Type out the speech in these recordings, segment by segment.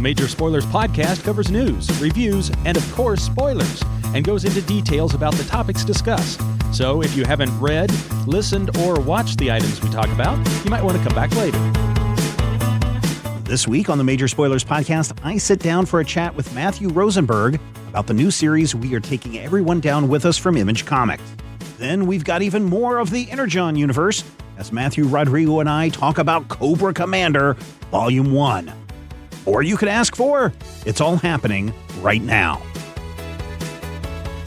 Major Spoilers podcast covers news, reviews, and of course, spoilers, and goes into details about the topics discussed. So if you haven't read, listened, or watched the items we talk about, you might want to come back later. This week on the Major Spoilers podcast, I sit down for a chat with Matthew Rosenberg about the new series we are taking everyone down with us from Image Comics. Then we've got even more of the Energon Universe as Matthew Rodrigo and I talk about Cobra Commander Volume 1. Or you could ask for, it's all happening right now.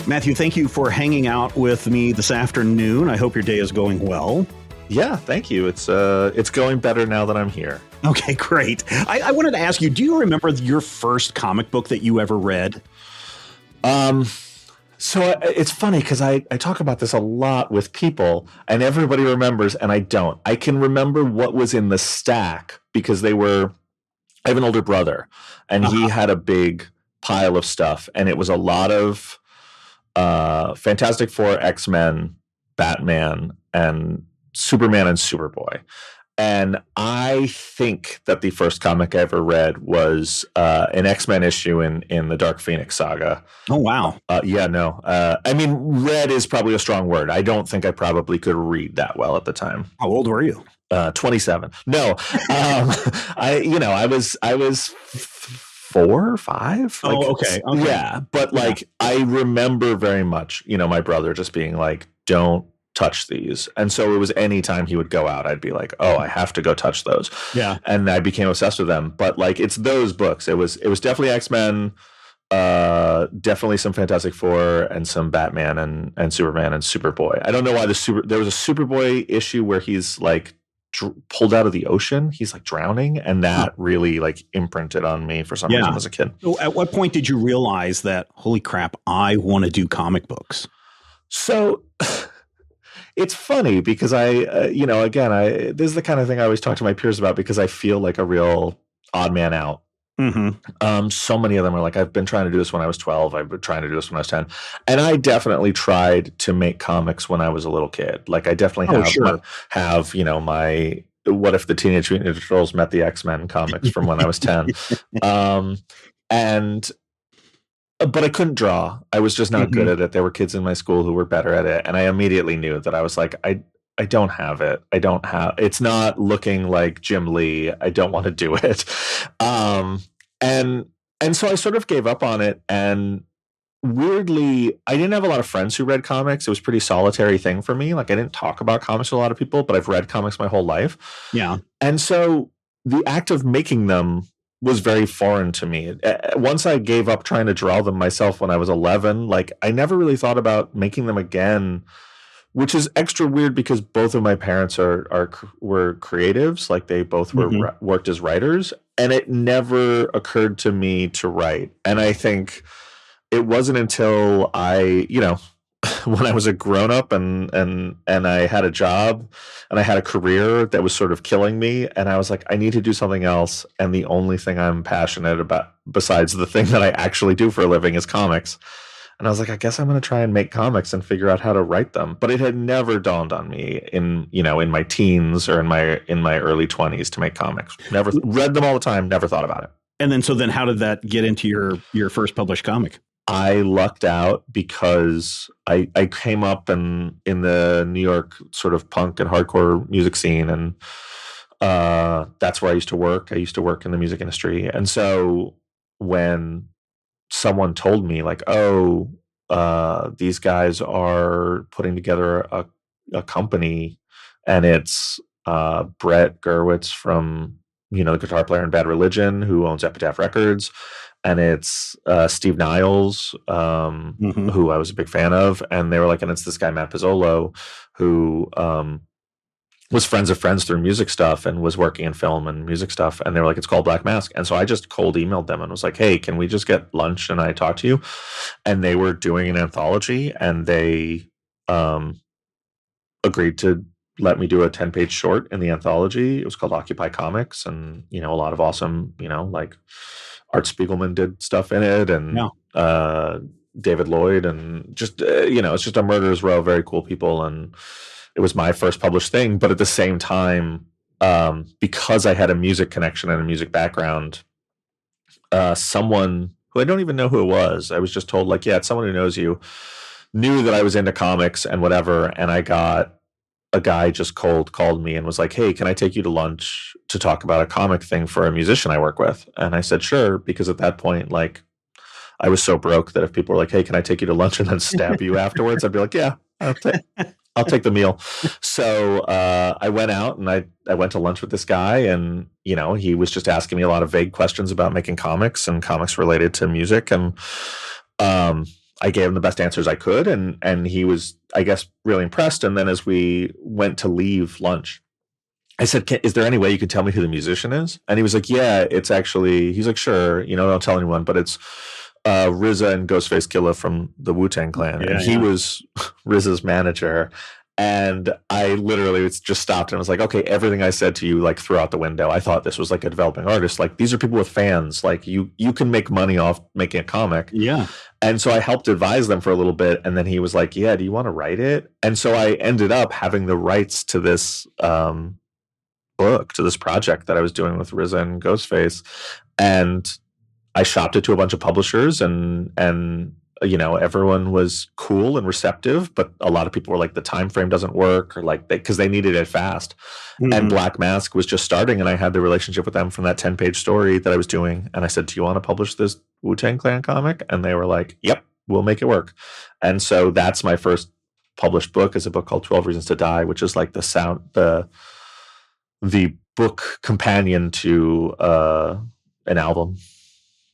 Matthew, thank you for hanging out with me this afternoon. I hope your day is going well. Yeah, thank you. It's going better now that I'm here. Okay, great. I wanted to ask you, do you remember your first comic book that you ever read? So it's funny because I talk about this a lot with people and everybody remembers and I don't. I can remember what was in the stack because I have an older brother and he had a big pile of stuff and it was a lot of Fantastic Four, X-Men, Batman, and Superman and Superboy. And I think that the first comic I ever read was an X-Men issue in the Dark Phoenix saga. Oh, wow. I mean, read is probably a strong word. I don't think I probably could read that well at the time. How old were you? 27. No, I was 4 or 5. Okay. Yeah. But I remember very much, my brother just being like, don't touch these. And so it was any time he would go out, I'd be like, oh, I have to go touch those. Yeah. And I became obsessed with them. But it's those books. It was definitely X-Men, definitely some Fantastic Four and some Batman and Superman and Superboy. I don't know why there was a Superboy issue where he's pulled out of the ocean. He's drowning. And that really imprinted on me for some reason as a kid. So at what point did you realize that, holy crap, I want to do comic books? So it's funny because this is the kind of thing I always talk to my peers about because I feel like a real odd man out. Mm-hmm. So many of them are I've been trying to do this when I was 12. I've been trying to do this when I was 10. And I definitely tried to make comics when I was a little kid. I definitely have my What If the Teenage Mutant Ninja Turtles Met the X-Men comics from when I was 10. But I couldn't draw. I was just not good at it. There were kids in my school who were better at it. And I immediately knew that I was I don't have it. It's not looking like Jim Lee. I don't want to do it. And so I sort of gave up on it. And weirdly, I didn't have a lot of friends who read comics. It was a pretty solitary thing for me. I didn't talk about comics with a lot of people, but I've read comics my whole life. Yeah. And so the act of making them was very foreign to me. Once I gave up trying to draw them myself when I was 11, I never really thought about making them again, which is extra weird because both of my parents were creatives. They both were worked as writers, and it never occurred to me to write. And I think it wasn't until I, when I was a grown up and I had a job and I had a career that was sort of killing me, and I was like, I need to do something else. And the only thing I'm passionate about besides the thing that I actually do for a living is comics. And I was like, I guess I'm going to try and make comics and figure out how to write them. But it had never dawned on me in my teens or in my early 20s to make comics. Never read them all the time. Never thought about it. And then how did that get into your first published comic? I lucked out because I came up in the New York sort of punk and hardcore music scene. And that's where I used to work. I used to work in the music industry. And so when someone told me these guys are putting together a company and it's Brett Gurwitz from, the guitar player in Bad Religion who owns Epitaph Records. And it's Steve Niles, who I was a big fan of. And they were and it's this guy, Matt Pizzolo, who was friends of friends through music stuff and was working in film and music stuff. And they were it's called Black Mask. And so I just cold emailed them and was like, hey, can we just get lunch and I talk to you? And they were doing an anthology and they agreed to let me do a 10-page short in the anthology. It was called Occupy Comics. And, a lot of awesome, Art Spiegelman did stuff in it and David Lloyd and just, it's just a murderer's row of very cool people. And it was my first published thing. But at the same time, because I had a music connection and a music background, someone who I don't even know who it was. I was just told, like, yeah, it's someone who knows you, knew that I was into comics and whatever. And I got a guy just called me and was like, hey, can I take you to lunch to talk about a comic thing for a musician I work with? And I said, sure, because at that point, like, I was so broke that if people were like, hey, can I take you to lunch and then stab you afterwards? I'd be like, yeah, I'll take the meal. So I went out and I went to lunch with this guy, and he was just asking me a lot of vague questions about making comics and comics related to music, and I gave him the best answers I could, and he was, I guess, really impressed. And then as we went to leave lunch, I said, is there any way you could tell me who the musician is? And he was like, yeah, it's actually, he's like, sure, don't tell anyone, but it's RZA and Ghostface Killah from the Wu-Tang Clan. Yeah, and he was RZA's manager. And I literally just stopped and was like, okay, everything I said to you, like, threw out the window. I thought this was like a developing artist. Like, these are people with fans. Like, you can make money off making a comic. Yeah. And so I helped advise them for a little bit. And then he was like, yeah, do you want to write it? And so I ended up having the rights to this book, to this project that I was doing with RZA and Ghostface. And I shopped it to a bunch of publishers, and everyone was cool and receptive, but a lot of people were like, the time frame doesn't work, or like, because they needed it fast. Mm-hmm. And Black Mask was just starting, and I had the relationship with them from that 10-page story that I was doing. And I said, do you want to publish this Wu-Tang Clan comic? And they were like, yep, we'll make it work. And so that's my first published book, is a book called 12 Reasons to Die, which is like the book companion to an album.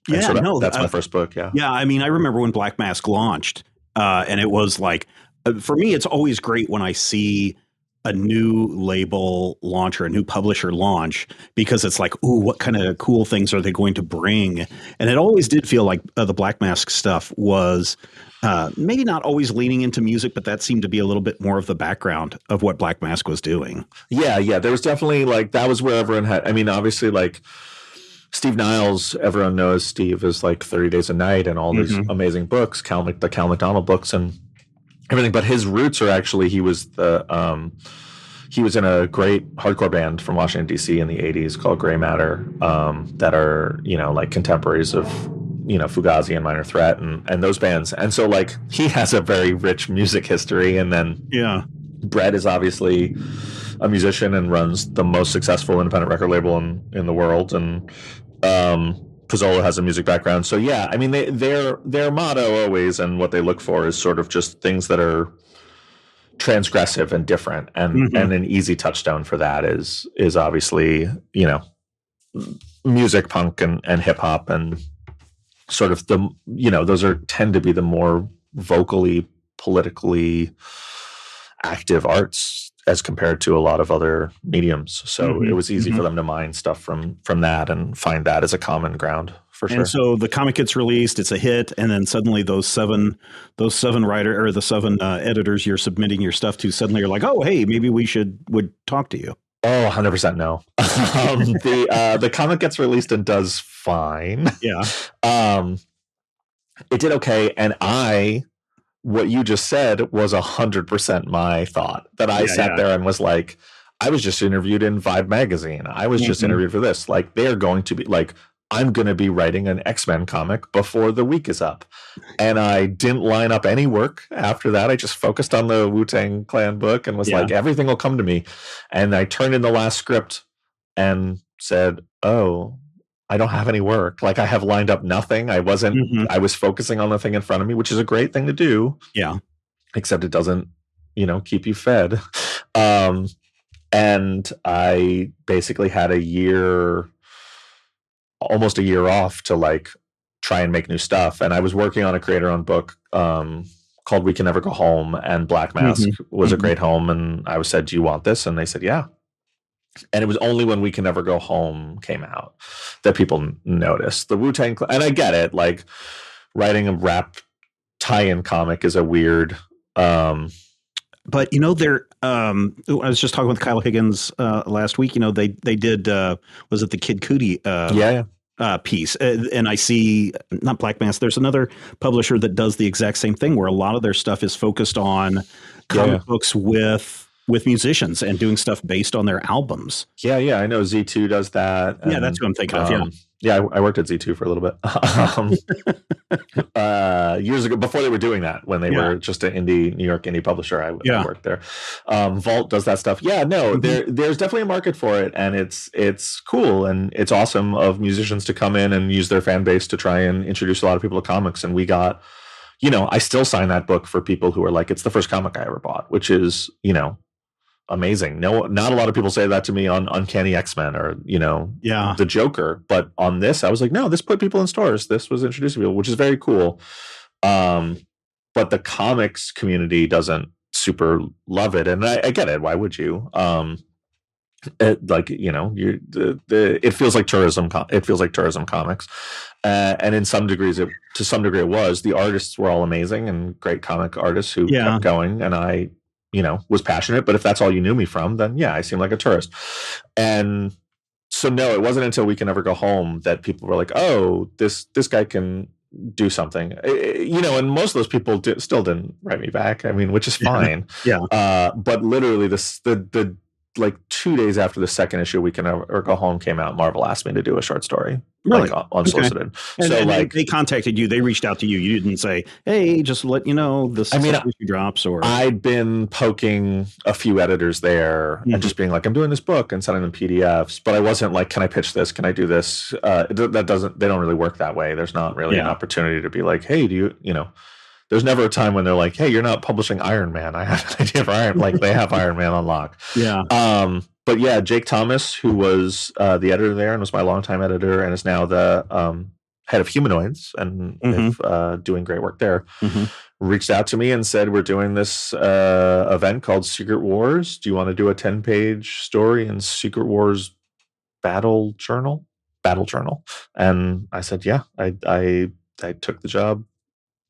Yeah, so that's my first book. Yeah. Yeah. I mean, I remember when Black Mask launched, and it was like, for me, it's always great when I see a new label launch or a new publisher launch, because it's like, ooh, what kind of cool things are they going to bring? And it always did feel like the Black Mask stuff was maybe not always leaning into music, but that seemed to be a little bit more of the background of what Black Mask was doing. Yeah. Yeah. There was definitely, like, that was where everyone had, I mean, obviously, like, Steve Niles, everyone knows Steve is like 30 Days a Night and all these amazing books, the Cal McDonald books and everything. But his roots are actually, he was in a great hardcore band from Washington, D.C. in the 80s called Gray Matter, that are, like, contemporaries of, Fugazi and Minor Threat and those bands. And so, like, he has a very rich music history. And then Brett is obviously a musician and runs the most successful independent record label in the world, and Pizzola has a music background. So yeah, I mean, their motto always, and what they look for, is sort of just things that are transgressive and different, and an easy touchstone for that is obviously music, punk and hip hop, and sort of the those tend to be the more vocally, politically active arts as compared to a lot of other mediums. So it was easy for them to mine stuff from that and find that as a common ground, for sure. And so the comic gets released, it's a hit, and then suddenly those seven writer or the seven editors you're submitting your stuff to suddenly are like, oh, hey, maybe we would talk to you. Oh, 100% no. The comic gets released and does fine. Yeah. It did okay, and what you just said was 100% my thought, that I sat there and was like, I was just interviewed in Vibe magazine. I was just interviewed for this. Like, they're going to be like, I'm going to be writing an X-Men comic before the week is up. And I didn't line up any work after that. I just focused on the Wu-Tang Clan book and was like, everything will come to me. And I turned in the last script and said, oh, I don't have any work. Like, I have lined up nothing. I wasn't, I was focusing on the thing in front of me, which is a great thing to do. Yeah. Except it doesn't, keep you fed. And I basically had almost a year off to, like, try and make new stuff. And I was working on a creator-owned book called We Can Never Go Home, and Black Mask was a great home. And I said, do you want this? And they said, yeah. And it was only when We Can Never Go Home came out that people noticed the Wu-Tang. And I get it. Like, writing a rap tie-in comic is a weird. But I was just talking with Kyle Higgins last week. They did. Was it the Kid Cudi? Piece, and I see not Black Mask. There's another publisher that does the exact same thing, where a lot of their stuff is focused on comic books with musicians and doing stuff based on their albums. Yeah, I know Z2 does that. Yeah, that's what I'm thinking of. Yeah, I worked at Z2 for a little bit. Years ago, before they were doing that, when they were just an New York indie publisher, I worked there. Vault does that stuff. Yeah, no, there's definitely a market for it, and it's cool, and it's awesome of musicians to come in and use their fan base to try and introduce a lot of people to comics. And we got, I still sign that book for people who are like, it's the first comic I ever bought, which is, amazing. No, not a lot of people say that to me on Uncanny X-Men or, the Joker. But on this, I was like, no, this put people in stores. This was introducing people, which is very cool. But the comics community doesn't super love it. And I get it. Why would you? It feels like tourism. It feels like tourism comics. And to some degree it was. The artists were all amazing and great comic artists who kept going. And I, was passionate, but if that's all you knew me from, then I seem like a tourist. And so, no, it wasn't until We Can Never Go Home that people were like, oh, this guy can do something, and most of those people still didn't write me back. I mean, which is fine. But literally the like 2 days after the second issue We Can Never Go Home came out, Marvel asked me to do a short story. Really? Like, unsolicited. Okay. And they contacted you. They reached out to you. You didn't say, hey, just let you know this issue drops. Or I'd been poking a few editors there and just being like, I'm doing this book and sending them PDFs. But I wasn't like, can I pitch this? Can I do this? They don't really work that way. There's not really an opportunity to be like, hey, do you, there's never a time when they're like, hey, you're not publishing Iron Man. I have an idea for Iron Man. Like, they have Iron Man on lock. But yeah, Jake Thomas, who was the editor there and was my longtime editor and is now the head of Humanoids and doing great work there, reached out to me and said, we're doing this event called Secret Wars. Do you want to do a 10-page story in Secret Wars Battle Journal? And I said, yeah. I took the job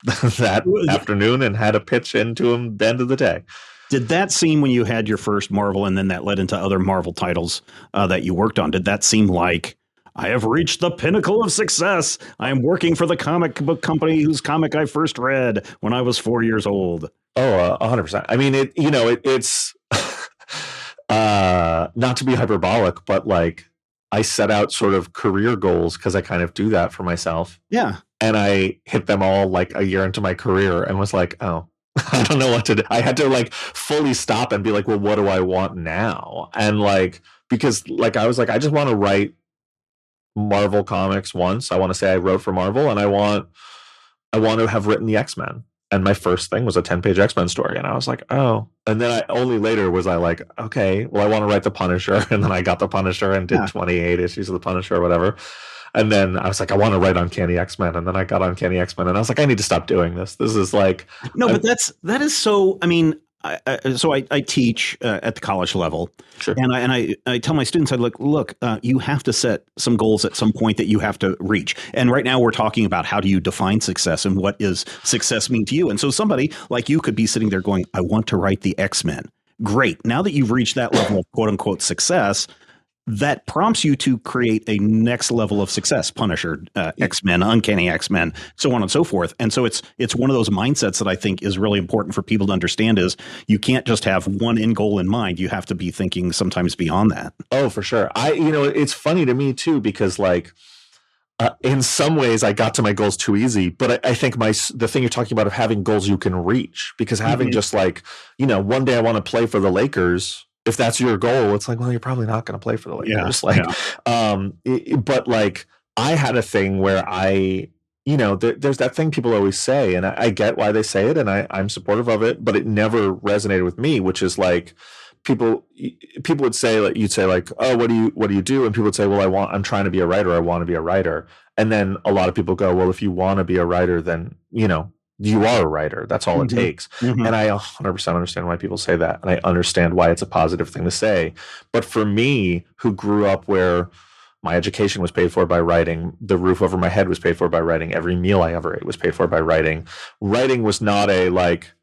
that afternoon and had a pitch into him the end of the day. Did that seem, when you had your first Marvel and then that led into other Marvel titles that you worked on, did that seem like, I have reached the pinnacle of success? I am working for the comic book company whose comic I first read when I was 4 years old. Oh, 100%. I mean, it's not to be hyperbolic, but like, I set out sort of career goals because I kind of do that for myself. Yeah. And I hit them all like a year into my career and was like, oh, I don't know what to do. I had to like fully stop and be like, well, what do I want now? And like, because like, I was like, I just want to write Marvel comics once. I want to say I wrote for Marvel, and I want to have written the X-Men. And my first thing was a 10-page X-Men story. And I was like, oh. And then only later was I like, okay, well, I want to write the Punisher. And then I got the Punisher and did 28 issues of the Punisher or wwhatever. And then I was like, I want to write Uncanny X-Men. And then I got Uncanny X-Men. And I was like, I need to stop doing this. This is like... No, but that is so... I mean, I teach at the college level. Sure. And I tell my students, look, you have to set some goals at some point that you have to reach. And right now we're talking about how do you define success and what does success mean to you? And so somebody like you could be sitting there going, I want to write the X-Men. Great. Now that you've reached that level of quote unquote success, that prompts you to create a next level of success, Punisher, X-Men, Uncanny X-Men, so on and so forth. And so it's one of those mindsets that I think is really important for people to understand is you can't just have one end goal in mind. You have to be thinking sometimes beyond that. Oh, for sure. It's funny to me too, because like, in some ways I got to my goals too easy, but I think the thing you're talking about of having goals you can reach, because having just like, one day I want to play for the Lakers. If that's your goal, it's like, well, you're probably not going to play for the Lakers. But like, I had a thing where there's that thing people always say, and I get why they say it, and I'm supportive of it, but it never resonated with me, which is like, people would say, like, you'd say like, oh, what do you do? And people would say, well, I'm trying to be a writer. I want to be a writer. And then a lot of people go, well, if you want to be a writer, then, you are a writer. That's all it takes. And I 100% understand why people say that. And I understand why it's a positive thing to say. But for me, who grew up where my education was paid for by writing, the roof over my head was paid for by writing, every meal I ever ate was paid for by writing. Writing was not a like,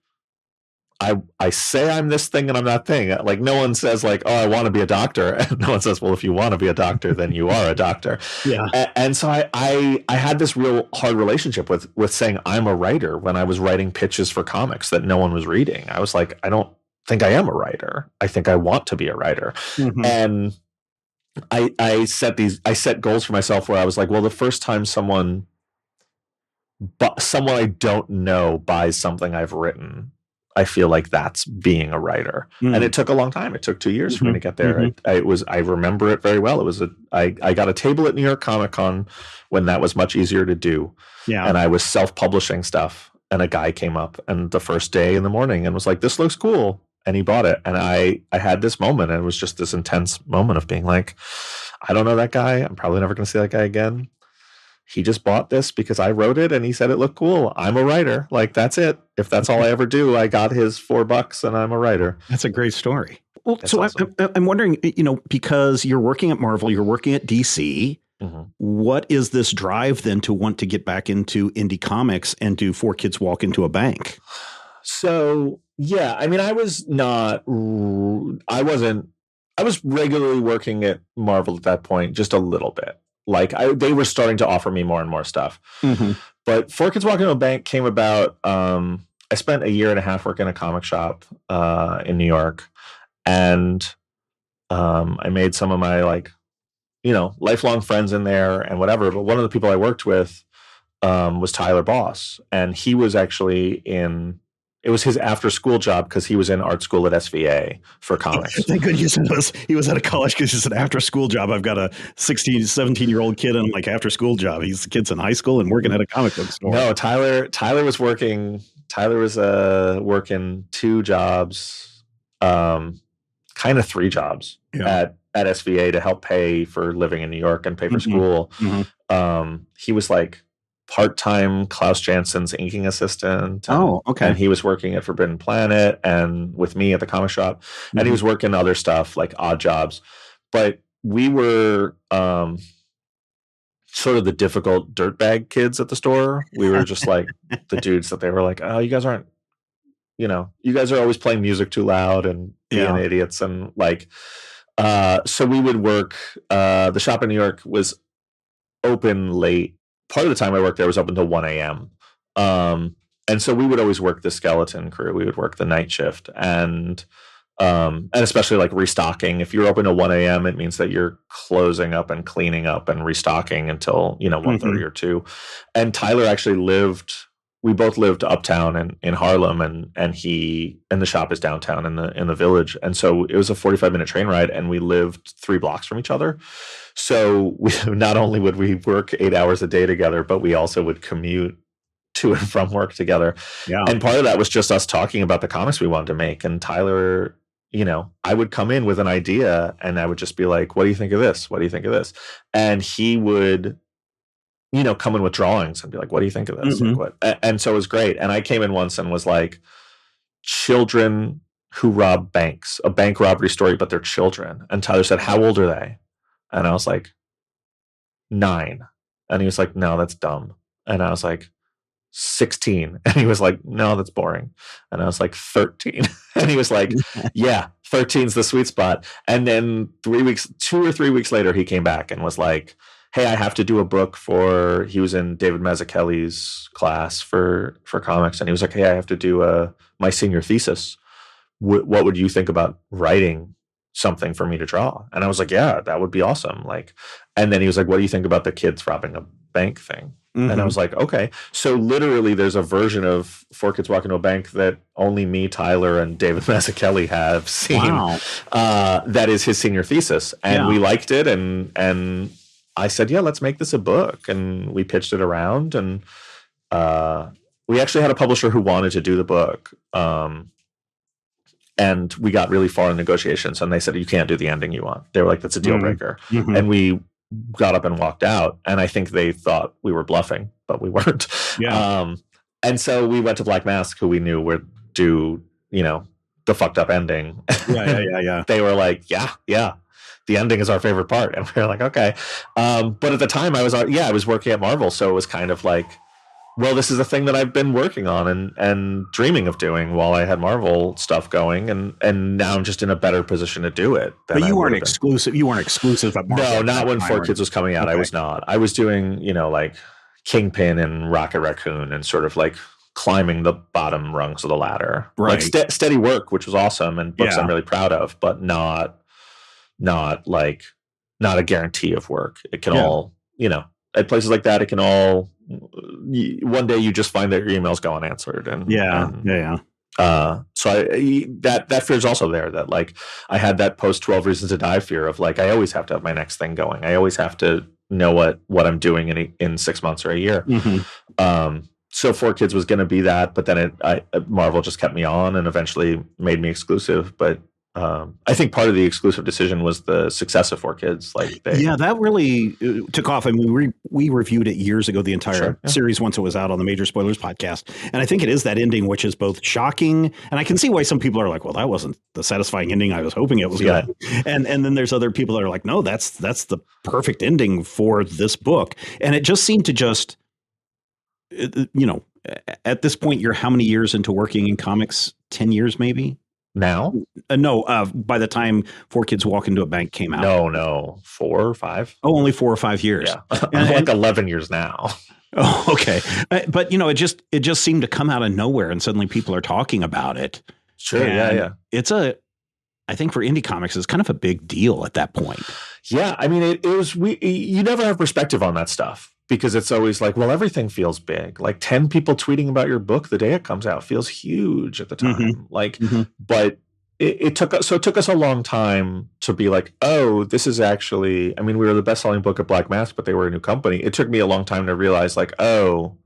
I say I'm this thing and I'm that thing. Like, no one says like, oh, I want to be a doctor. And no one says, well, if you want to be a doctor, then you are a doctor. Yeah. And so I had this real hard relationship with saying I'm a writer when I was writing pitches for comics that no one was reading. I was like, I don't think I am a writer. I think I want to be a writer. And I set goals for myself where I was like, well, the first time someone I don't know buys something I've written, I feel like that's being a writer. And it took a long time. It took 2 years for me to get there. I remember it very well. I got a table at New York Comic Con when that was much easier to do. Yeah. And I was self-publishing stuff. And a guy came up and the first day in the morning and was like, this looks cool. And he bought it. And I had this moment, and it was just this intense moment of being like, I don't know that guy. I'm probably never going to see that guy again. He just bought this because I wrote it and he said it looked cool. I'm a writer. Like, that's it. If that's all I ever do, I got his $4 and I'm a writer. That's a great story. Well, That's so awesome. I'm wondering, because you're working at Marvel, you're working at DC. What is this drive then to want to get back into indie comics and do 4 Kids Walk Into a Bank? So, yeah, I mean, I was regularly working at Marvel at that point, just a little bit. Like, they were starting to offer me more and more stuff. But 4 Kids Walk Into a Bank came about. I spent a year and a half working in a comic shop in New York. And I made some of my, lifelong friends in there and whatever. But one of the people I worked with was Tyler Boss. And he was actually it was his after school job because he was in art school at SVA for comics. Thank goodness he was at a college because it's an after school job. I've got a 17-year-old kid and like after school job. The kid's in high school and working at a comic book store. No, Tyler was working 2 jobs, kind of 3 jobs at SVA to help pay for living in New York and pay for school. He was like part-time Klaus Jansen's inking assistant. Okay. And he was working at Forbidden Planet and with me at the comic shop. And he was working other stuff, like odd jobs. But we were sort of the difficult dirtbag kids at the store. We were just like the dudes that they were like, oh, you guys aren't, you guys are always playing music too loud and being idiots. And like, so we would work, the shop in New York was open late. Part of the time I worked there was open till 1 a.m. And so we would always work the skeleton crew. We would work the night shift and especially like restocking. If you're open till 1 a.m., it means that you're closing up and cleaning up and restocking until, 1:30 or 2. And Tyler actually we both lived uptown in Harlem and the shop is downtown in the Village. And so it was a 45-minute train ride and we lived 3 blocks from each other. So not only would we work 8 hours a day together, but we also would commute to and from work together. Yeah. And part of that was just us talking about the comics we wanted to make. And Tyler, I would come in with an idea and I would just be like, what do you think of this? What do you think of this? And he would, come in with drawings and be like, what do you think of this? Like, what? And so it was great. And I came in once and was like, children who rob banks, a bank robbery story, but they're children. And Tyler said, how old are they? And I was like, 9. And he was like, no, that's dumb. And I was like, 16. And he was like, no, that's boring. And I was like, 13. And he was like, yeah, 13's the sweet spot. And then 2 or 3 weeks later, he came back and was like, hey, I have to do a book he was in David Mazzucchelli's class for comics. And he was like, hey, I have to do my senior thesis. What would you think about writing something for me to draw? And I was like, yeah, that would be awesome. And then he was like, what do you think about the kids robbing a bank thing? And I was like, okay. So literally there's a version of 4 Kids Walk Into a Bank that only me, Tyler, and David Mazzucchelli have seen. Wow. That is his senior thesis. And we liked it. And I said, yeah, let's make this a book. And we pitched it around. And we actually had a publisher who wanted to do the book. And we got really far in negotiations. And they said, you can't do the ending you want. They were like, that's a deal breaker. And we got up and walked out. And I think they thought we were bluffing, but we weren't. Yeah. And so we went to Black Mask, who we knew would do, the fucked up ending. Yeah. They were like, yeah. The ending is our favorite part. And we were like, okay. But at the time I was working at Marvel. So it was kind of like, well, this is a thing that I've been working on and dreaming of doing while I had Marvel stuff going. And now I'm just in a better position to do it. But you weren't exclusive. You weren't exclusive at Marvel. No, not when 4 Kids was coming out. Okay. I was not. I was doing, like Kingpin and Rocket Raccoon and sort of like climbing the bottom rungs of the ladder. Right. Like steady work, which was awesome and books I'm really proud of, but not like not a guarantee of work. It can Yeah. all, at places like that, it can all, one day you just find that your emails go unanswered. And so that fear is also there, that like I had that post 12 Reasons to Die fear of like, I always have to have my next thing going. I always have to know what I'm doing in 6 months or a year. So 4Kids was going to be that, but then Marvel just kept me on and eventually made me exclusive. But I think part of the exclusive decision was the success of 4Kids. Like that really took off. I mean, we reviewed it years ago, the entire series, once it was out on the Major Spoilers podcast. And I think it is that ending, which is both shocking. And I can see why some people are like, well, that wasn't the satisfying ending I was hoping it was going to be. And then there's other people that are like, no, that's the perfect ending for this book. And it just seemed to at this point, you're how many years into working in comics? 10 years, maybe? Now? No, by the time 4Kids Walk Into a Bank came out. No, 4 or 5. Oh, only 4 or 5 years. Yeah. I'm like 11 years now. Oh, okay. But it just seemed to come out of nowhere, and suddenly people are talking about it. Sure. And yeah. It's I think for indie comics, it's kind of a big deal at that point. Yeah. I mean, it was, you never have perspective on that stuff. Because it's always like, well, everything feels big. Like 10 people tweeting about your book the day it comes out feels huge at the time. But it took us a long time to be like, oh, this is actually, I mean, we were the best-selling book at Black Mask, but they were a new company. It took me a long time to realize like, oh,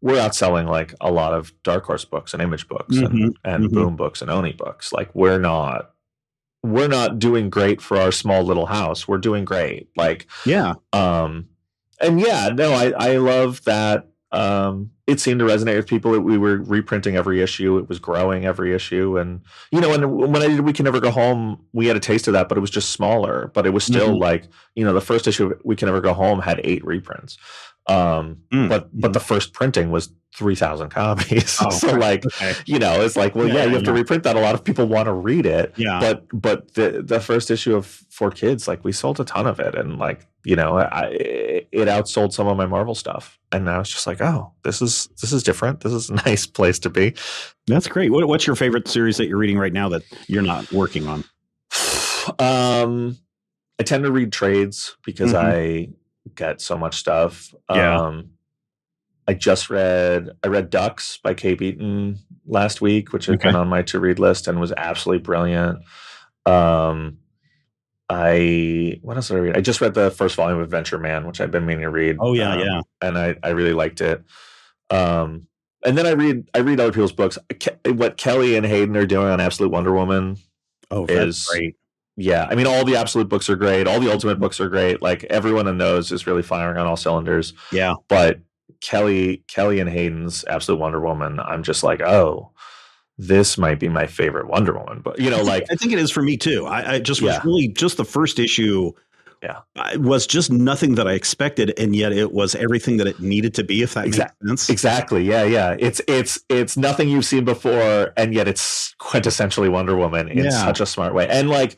we're outselling like a lot of Dark Horse books and Image books and Boom books and Oni books. Like we're not doing great for our small little house. We're doing great. Like, and I love that. It seemed to resonate with people. We were reprinting every issue. It was growing every issue. And, when I did We Can Never Go Home, we had a taste of that, but it was just smaller. But it was still like, the first issue of We Can Never Go Home had 8 reprints. But the first printing was 3,000 copies. Oh, so like, it's like, well, you have to reprint that. A lot of people want to read it. Yeah. But the first issue of 4Kids, like we sold a ton of it. And like, it outsold some of my Marvel stuff. And I was just like, oh, this is different. This is a nice place to be. That's great. What's your favorite series that you're reading right now that you're not working on? I tend to read trades because I get so much stuff. I read Ducks by Kay Beaton last week, which had been on my to-read list and was absolutely brilliant. What else did I read? I just read the first volume of Adventure Man, which I've been meaning to read. Oh yeah. And I really liked it. And then I read other people's books. What Kelly and Hayden are doing on Absolute Wonder Woman is great. Yeah, I mean, all the Absolute books are great. All the Ultimate books are great. Like everyone in those is really firing on all cylinders. Yeah, but Kelly and Hayden's Absolute Wonder Woman, I'm just like, oh, this might be my favorite Wonder Woman. But I think it is for me too. I just was really just the first issue. Yeah, it was just nothing that I expected, and yet it was everything that it needed to be. If that makes sense. Exactly. Yeah. It's nothing you've seen before, and yet it's quintessentially Wonder Woman in such a smart way. And like,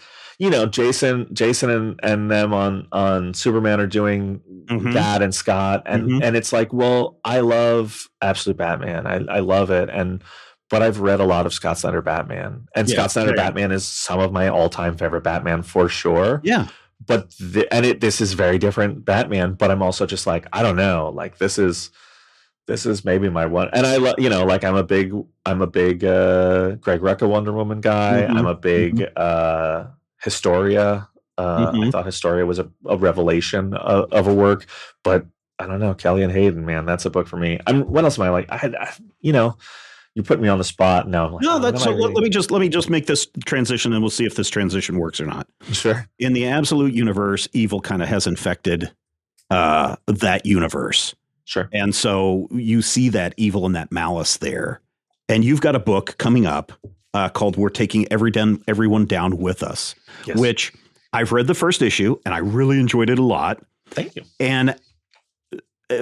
Jason and them on Superman are doing that, and Scott, and it's like, well, I love Absolute Batman. I love it, but I've read a lot of Scott Snyder Batman, and Scott Snyder Batman is some of my all-time favorite Batman for sure. Yeah. But this is very different Batman, but I'm also just like, I don't know, like this is maybe my one. And I love, like I'm a big Greg Rucka Wonder Woman guy. I'm a big Historia. I thought Historia was a revelation of a work, but I don't know, Kelly and Hayden, man, that's a book for me. What else am I like? You put me on the spot now. I'm like, no, that's so. Let me just make this transition, and we'll see if this transition works or not. Sure. In the Absolute Universe, evil kind of has infected that universe. Sure. And so you see that evil and that malice there, and you've got a book coming up called "We're Taking Everyone Down with Us," which I've read the first issue, and I really enjoyed it a lot. Thank you. And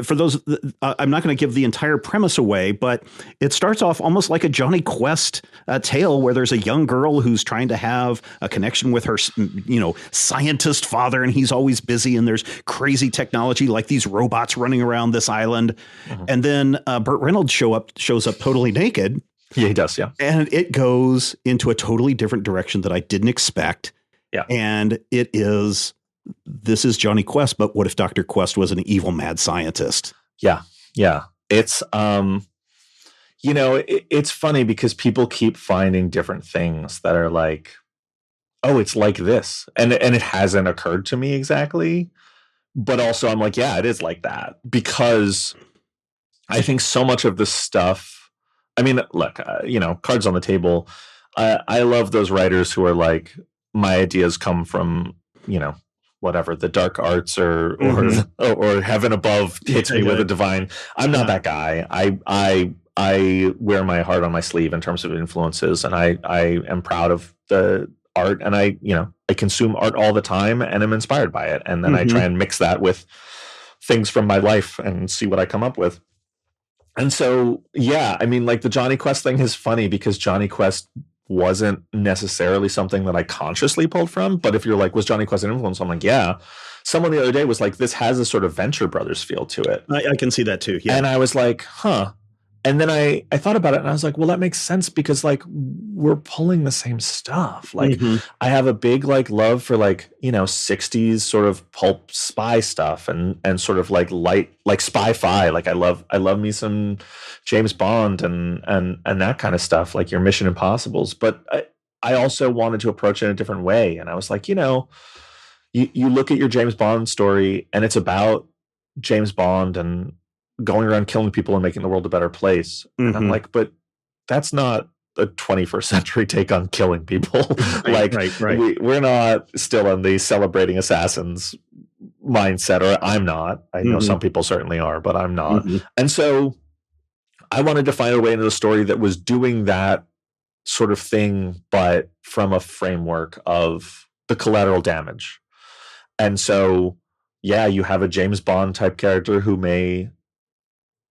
for those, I'm not going to give the entire premise away, but it starts off almost like a Johnny Quest tale where there's a young girl who's trying to have a connection with her, scientist father, and he's always busy, and there's crazy technology like these robots running around this island. And then Burt Reynolds shows up totally naked. Yeah, he does. Yeah. And it goes into a totally different direction that I didn't expect. Yeah. And it is this is Johnny Quest, but what if Dr. Quest was an evil mad scientist? Yeah. It's it's funny because people keep finding different things that are like, oh, it's like this, and it hasn't occurred to me exactly, but also I'm like, yeah, it is like that, because I think so much of this stuff. I mean, look, cards on the table. I love those writers who are like, my ideas come from, whatever, the dark arts or heaven above hits me with a divine. I'm not that guy. I wear my heart on my sleeve in terms of influences, and I am proud of the art, and I consume art all the time and am inspired by it. And then I try and mix that with things from my life and see what I come up with. And so, yeah, I mean, like the Johnny Quest thing is funny because Johnny Quest wasn't necessarily something that I consciously pulled from. But if you're like, was Johnny Quest an influence? I'm like, yeah. Someone the other day was like, this has a sort of Venture Brothers feel to it. I can see that too. Yeah. And I was like, huh. And then I thought about it and I was like, well, that makes sense because like we're pulling the same stuff. Like I have a big like love for like, 60s sort of pulp spy stuff and sort of like light, like spy-fi. Like I love me some James Bond and that kind of stuff, like your Mission Impossibles. But I also wanted to approach it in a different way. And I was like, you look at your James Bond story and it's about James Bond and going around killing people and making the world a better place. And I'm like, but that's not a 21st century take on killing people. Right. We're not still in the celebrating assassins mindset, or I'm not. I know some people certainly are, but I'm not. And so I wanted to find a way into the story that was doing that sort of thing, but from a framework of the collateral damage. And so, yeah, you have a James Bond type character who may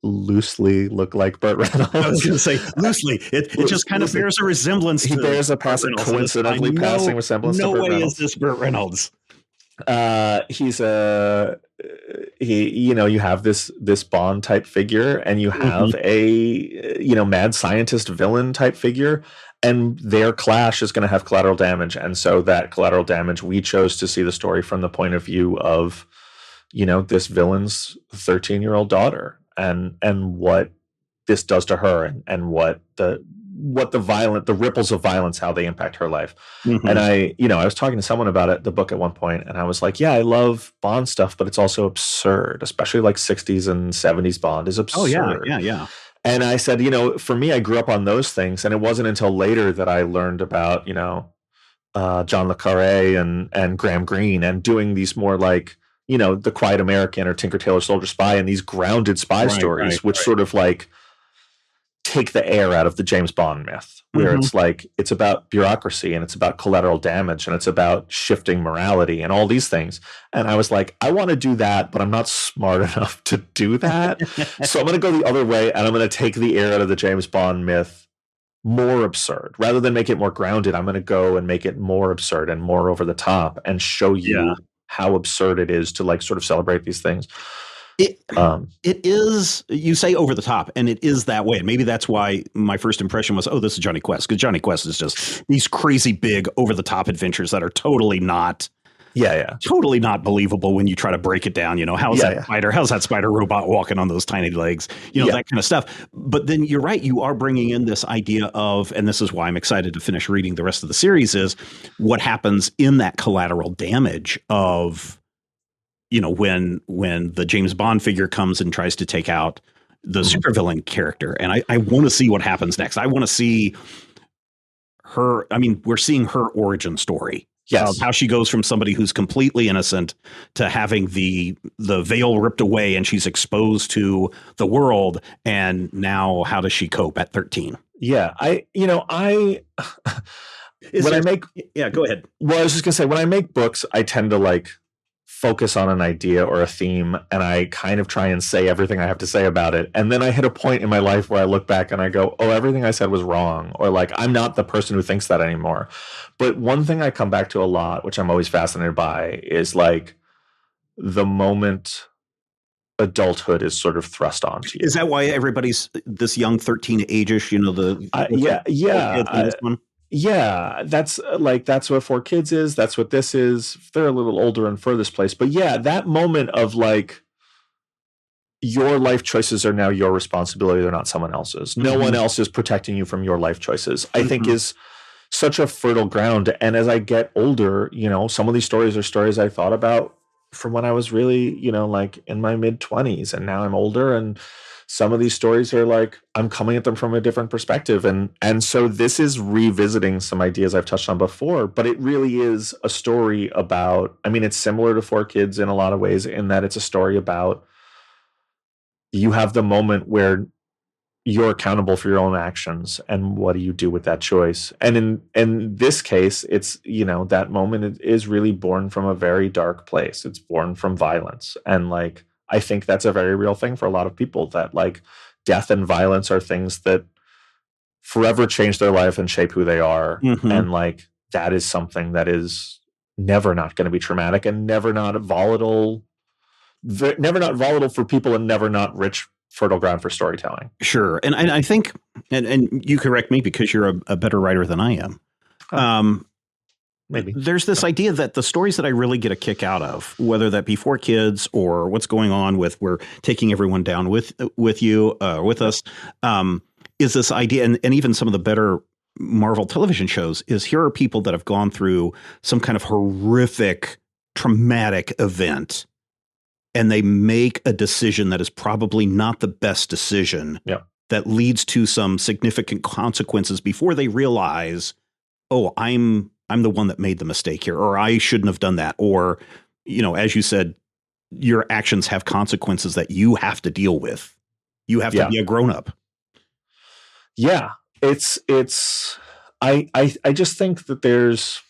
loosely look like Burt Reynolds. I was going to say loosely. It just kind of bears a resemblance. He bears a coincidentally passing resemblance to Burt Reynolds. No way is this Burt Reynolds. You have this Bond type figure, and you have a mad scientist villain type figure, and their clash is going to have collateral damage. And so that collateral damage, we chose to see the story from the point of view of this villain's 13-year-old daughter. And what this does to her, and what the ripples of violence, how they impact her life. And I was talking to someone about the book at one point, and I was like, yeah, I love Bond stuff, but it's also absurd, especially like 60s and 70s Bond is absurd. Oh yeah. And I said, for me, I grew up on those things, and it wasn't until later that I learned about John le Carré and Graham Greene, and doing these more like The Quiet American or Tinker Tailor Soldier Spy, and these grounded spy stories, which sort of like take the air out of the James Bond myth, where it's like, it's about bureaucracy and it's about collateral damage and it's about shifting morality and all these things. And I was like, I want to do that, but I'm not smart enough to do that. So I'm going to go the other way, and I'm going to take the air out of the James Bond myth more absurd. Rather than make it more grounded, I'm going to go and make it more absurd and more over the top and show you how absurd it is to like sort of celebrate these things. It is, you say over the top, and it is that way. And maybe that's why my first impression was, oh, this is Johnny Quest, because Johnny Quest is just these crazy big over the top adventures that are totally not totally not believable when you try to break it down. How's that spider robot walking on those tiny legs, that kind of stuff. But then you're right, you are bringing in this idea of, and this is why I'm excited to finish reading the rest of the series, is what happens in that collateral damage of, when the James Bond figure comes and tries to take out the supervillain character. And I want to see what happens next. I want to see her. I mean, we're seeing her origin story. Yes. How she goes from somebody who's completely innocent to having the veil ripped away, and she's exposed to the world. And now how does she cope at 13? Yeah. Go ahead. Well, I was just gonna say, when I make books, I tend to like focus on an idea or a theme, and I kind of try and say everything I have to say about it. And then I hit a point in my life where I look back and I go, oh, everything I said was wrong, or like, I'm not the person who thinks that anymore. But one thing I come back to a lot, which I'm always fascinated by, is like the moment adulthood is sort of thrust onto you. Is that why everybody's this young 13 age-ish, yeah, that's that's what For Kids is. That's what this is. They're a little older and furthest place. But yeah, that moment of like, your life choices are now your responsibility. They're not someone else's. No one else is protecting you from your life choices, I think is such a fertile ground. And as I get older, some of these stories are stories I thought about from when I was really, like in my mid-20s, and now I'm older, and some of these stories are like I'm coming at them from a different perspective. And so this is revisiting some ideas I've touched on before, but it really is a story about, I mean, it's similar to For Kids in a lot of ways, in that it's a story about, you have the moment where you're accountable for your own actions, and what do you do with that choice? And in this case, it's, that moment is really born from a very dark place. It's born from violence. And like, I think that's a very real thing for a lot of people, that like death and violence are things that forever change their life and shape who they are. And like, that is something that is never not going to be traumatic, and never not volatile for people, and never not rich, fertile ground for storytelling. Sure. And I think, and you correct me because you're a better writer than I am. Maybe there's this idea that the stories that I really get a kick out of, whether that be For Kids or what's going on with We're Taking Everyone Down with us, is this idea, and even some of the better Marvel television shows, is here are people that have gone through some kind of horrific, traumatic event, and they make a decision that is probably not the best decision, that leads to some significant consequences before they realize, oh, I'm the one that made the mistake here, or I shouldn't have done that. Or, as you said, your actions have consequences that you have to deal with. You have to be a grown up. Yeah, I just think that there's,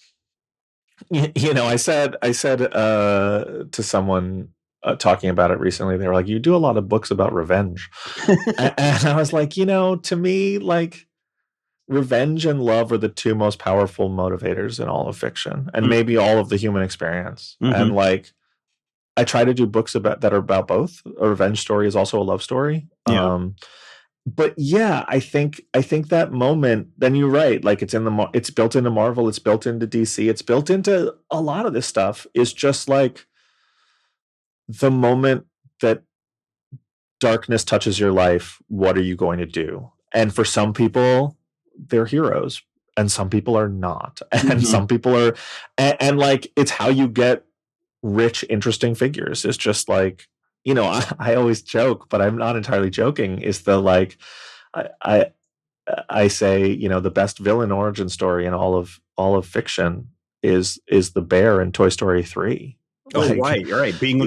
I said to someone, talking about it recently, they were like, you do a lot of books about revenge. And I was like, to me, like, revenge and love are the two most powerful motivators in all of fiction, and maybe all of the human experience. And like, I try to do books that are about both. A revenge story is also a love story. But yeah, I think that moment, then you're right. Like, it's built into Marvel, it's built into DC, it's built into a lot of this stuff, is just like the moment that darkness touches your life. What are you going to do? And for some people, they're heroes, and some people are not. And some people are, and like, it's how you get rich, interesting figures. It's just like, I always joke, but I'm not entirely joking, is the like, I say, the best villain origin story in all of fiction is the bear in Toy Story 3. Oh, like, right. Being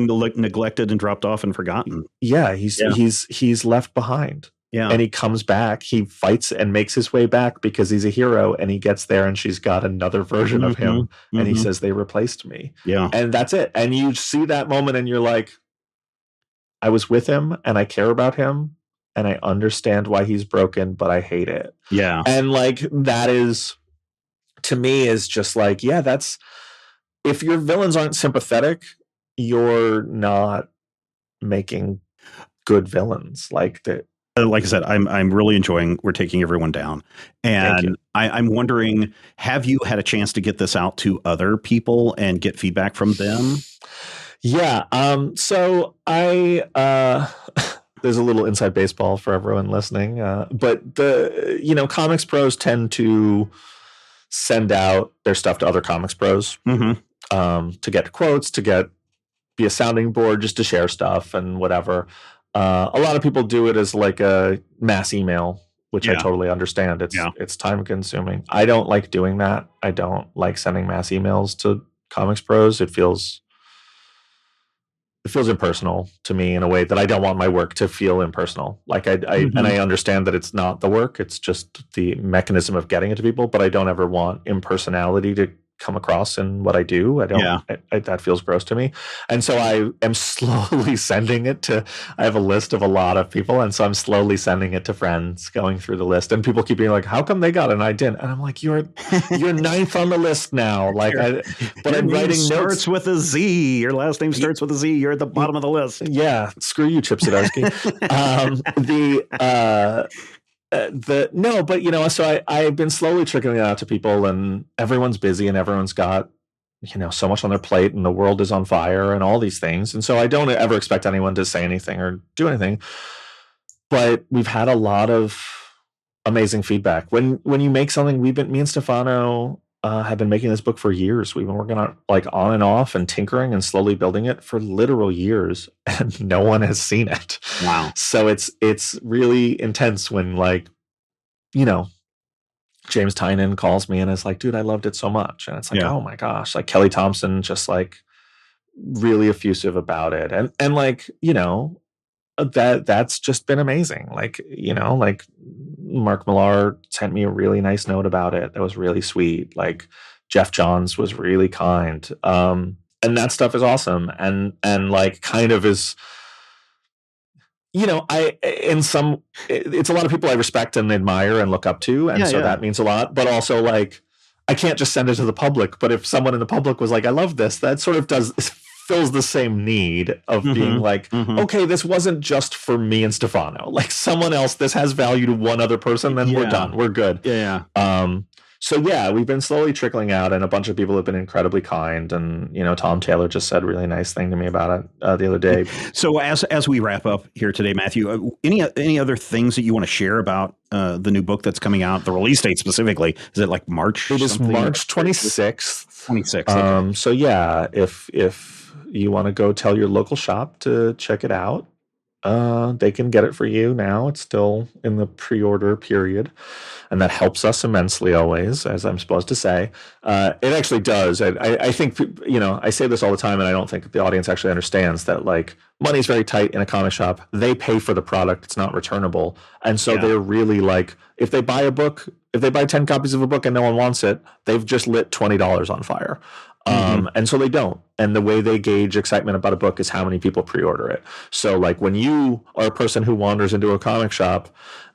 neglected and dropped off and forgotten. Yeah, he's left behind. Yeah. And he comes back, he fights and makes his way back because he's a hero, and he gets there and she's got another version of him, and he says, they replaced me. Yeah. And that's it. And you see that moment and you're like, I was with him, and I care about him, and I understand why he's broken, but I hate it. Yeah. And like, that is, to me, is just like, yeah, that's, if your villains aren't sympathetic, you're not making good villains. Like that. Like I said, I'm really enjoying We're Taking Everyone Down. And I'm wondering, have you had a chance to get this out to other people and get feedback from them? Yeah. So I there's a little inside baseball for everyone listening. But the comics pros tend to send out their stuff to other comics pros to get quotes, to be a sounding board, just to share stuff and whatever. A lot of people do it as like a mass email, which I totally understand. It's time consuming. I don't like doing that. I don't like sending mass emails to comics pros. It feels impersonal to me in a way that I don't want my work to feel impersonal. Like and I understand that it's not the work, it's just the mechanism of getting it to people, but I don't ever want impersonality to come across in what I do. I don't, that feels gross to me. And so I am slowly sending it to, I have a list of a lot of people. And so I'm slowly sending it to friends, going through the list, and people keep being like, how come they got it and I didn't? And I'm like, you're ninth on the list now. Like, but I'm writing notes. Starts with a Z. Your last name starts with a Z. You're at the bottom of the list. Yeah. Screw you, Chip Zdarsky. No, but so I've been slowly trickling it out to people, and everyone's busy and everyone's got so much on their plate, and the world is on fire and all these things. And so I don't ever expect anyone to say anything or do anything. But we've had a lot of amazing feedback. When you make something, me and Stefano have been making this book for years. We've been working on on and off and tinkering and slowly building it for literal years, and no one has seen it. Wow. So it's really intense when James Tynan calls me and is like, dude, I loved it so much. And it's like, oh my gosh, Kelly Thompson just really effusive about it. And that's just been amazing. Mark Millar sent me a really nice note about it. That was really sweet. Jeff Johns was really kind. And that stuff is awesome. And kind of is, it's a lot of people I respect and admire and look up to. And that means a lot, but also I can't just send it to the public. But if someone in the public was like, I love this, that sort of fills the same need of being okay, this wasn't just for me and Stefano. Someone else, this has value to one other person, then we're done. We're good. Yeah. So we've been slowly trickling out, and a bunch of people have been incredibly kind. And Tom Taylor just said a really nice thing to me about it the other day. So as we wrap up here today, Matthew, any other things that you want to share about the new book that's coming out? The release date specifically, is it March? It is March 26th. 26th. Okay. So if you want to go tell your local shop to check it out, they can get it for you now. It's still in the pre-order period, and that helps us immensely always, as I'm supposed to say. It actually does. I think, I say this all the time, and I don't think the audience actually understands that money's very tight in a comic shop. They pay for the product. It's not returnable. And so they're really if they buy 10 copies of a book and no one wants it, they've just lit $20 on fire. And so they don't. And the way they gauge excitement about a book is how many people pre-order it. So when you are a person who wanders into a comic shop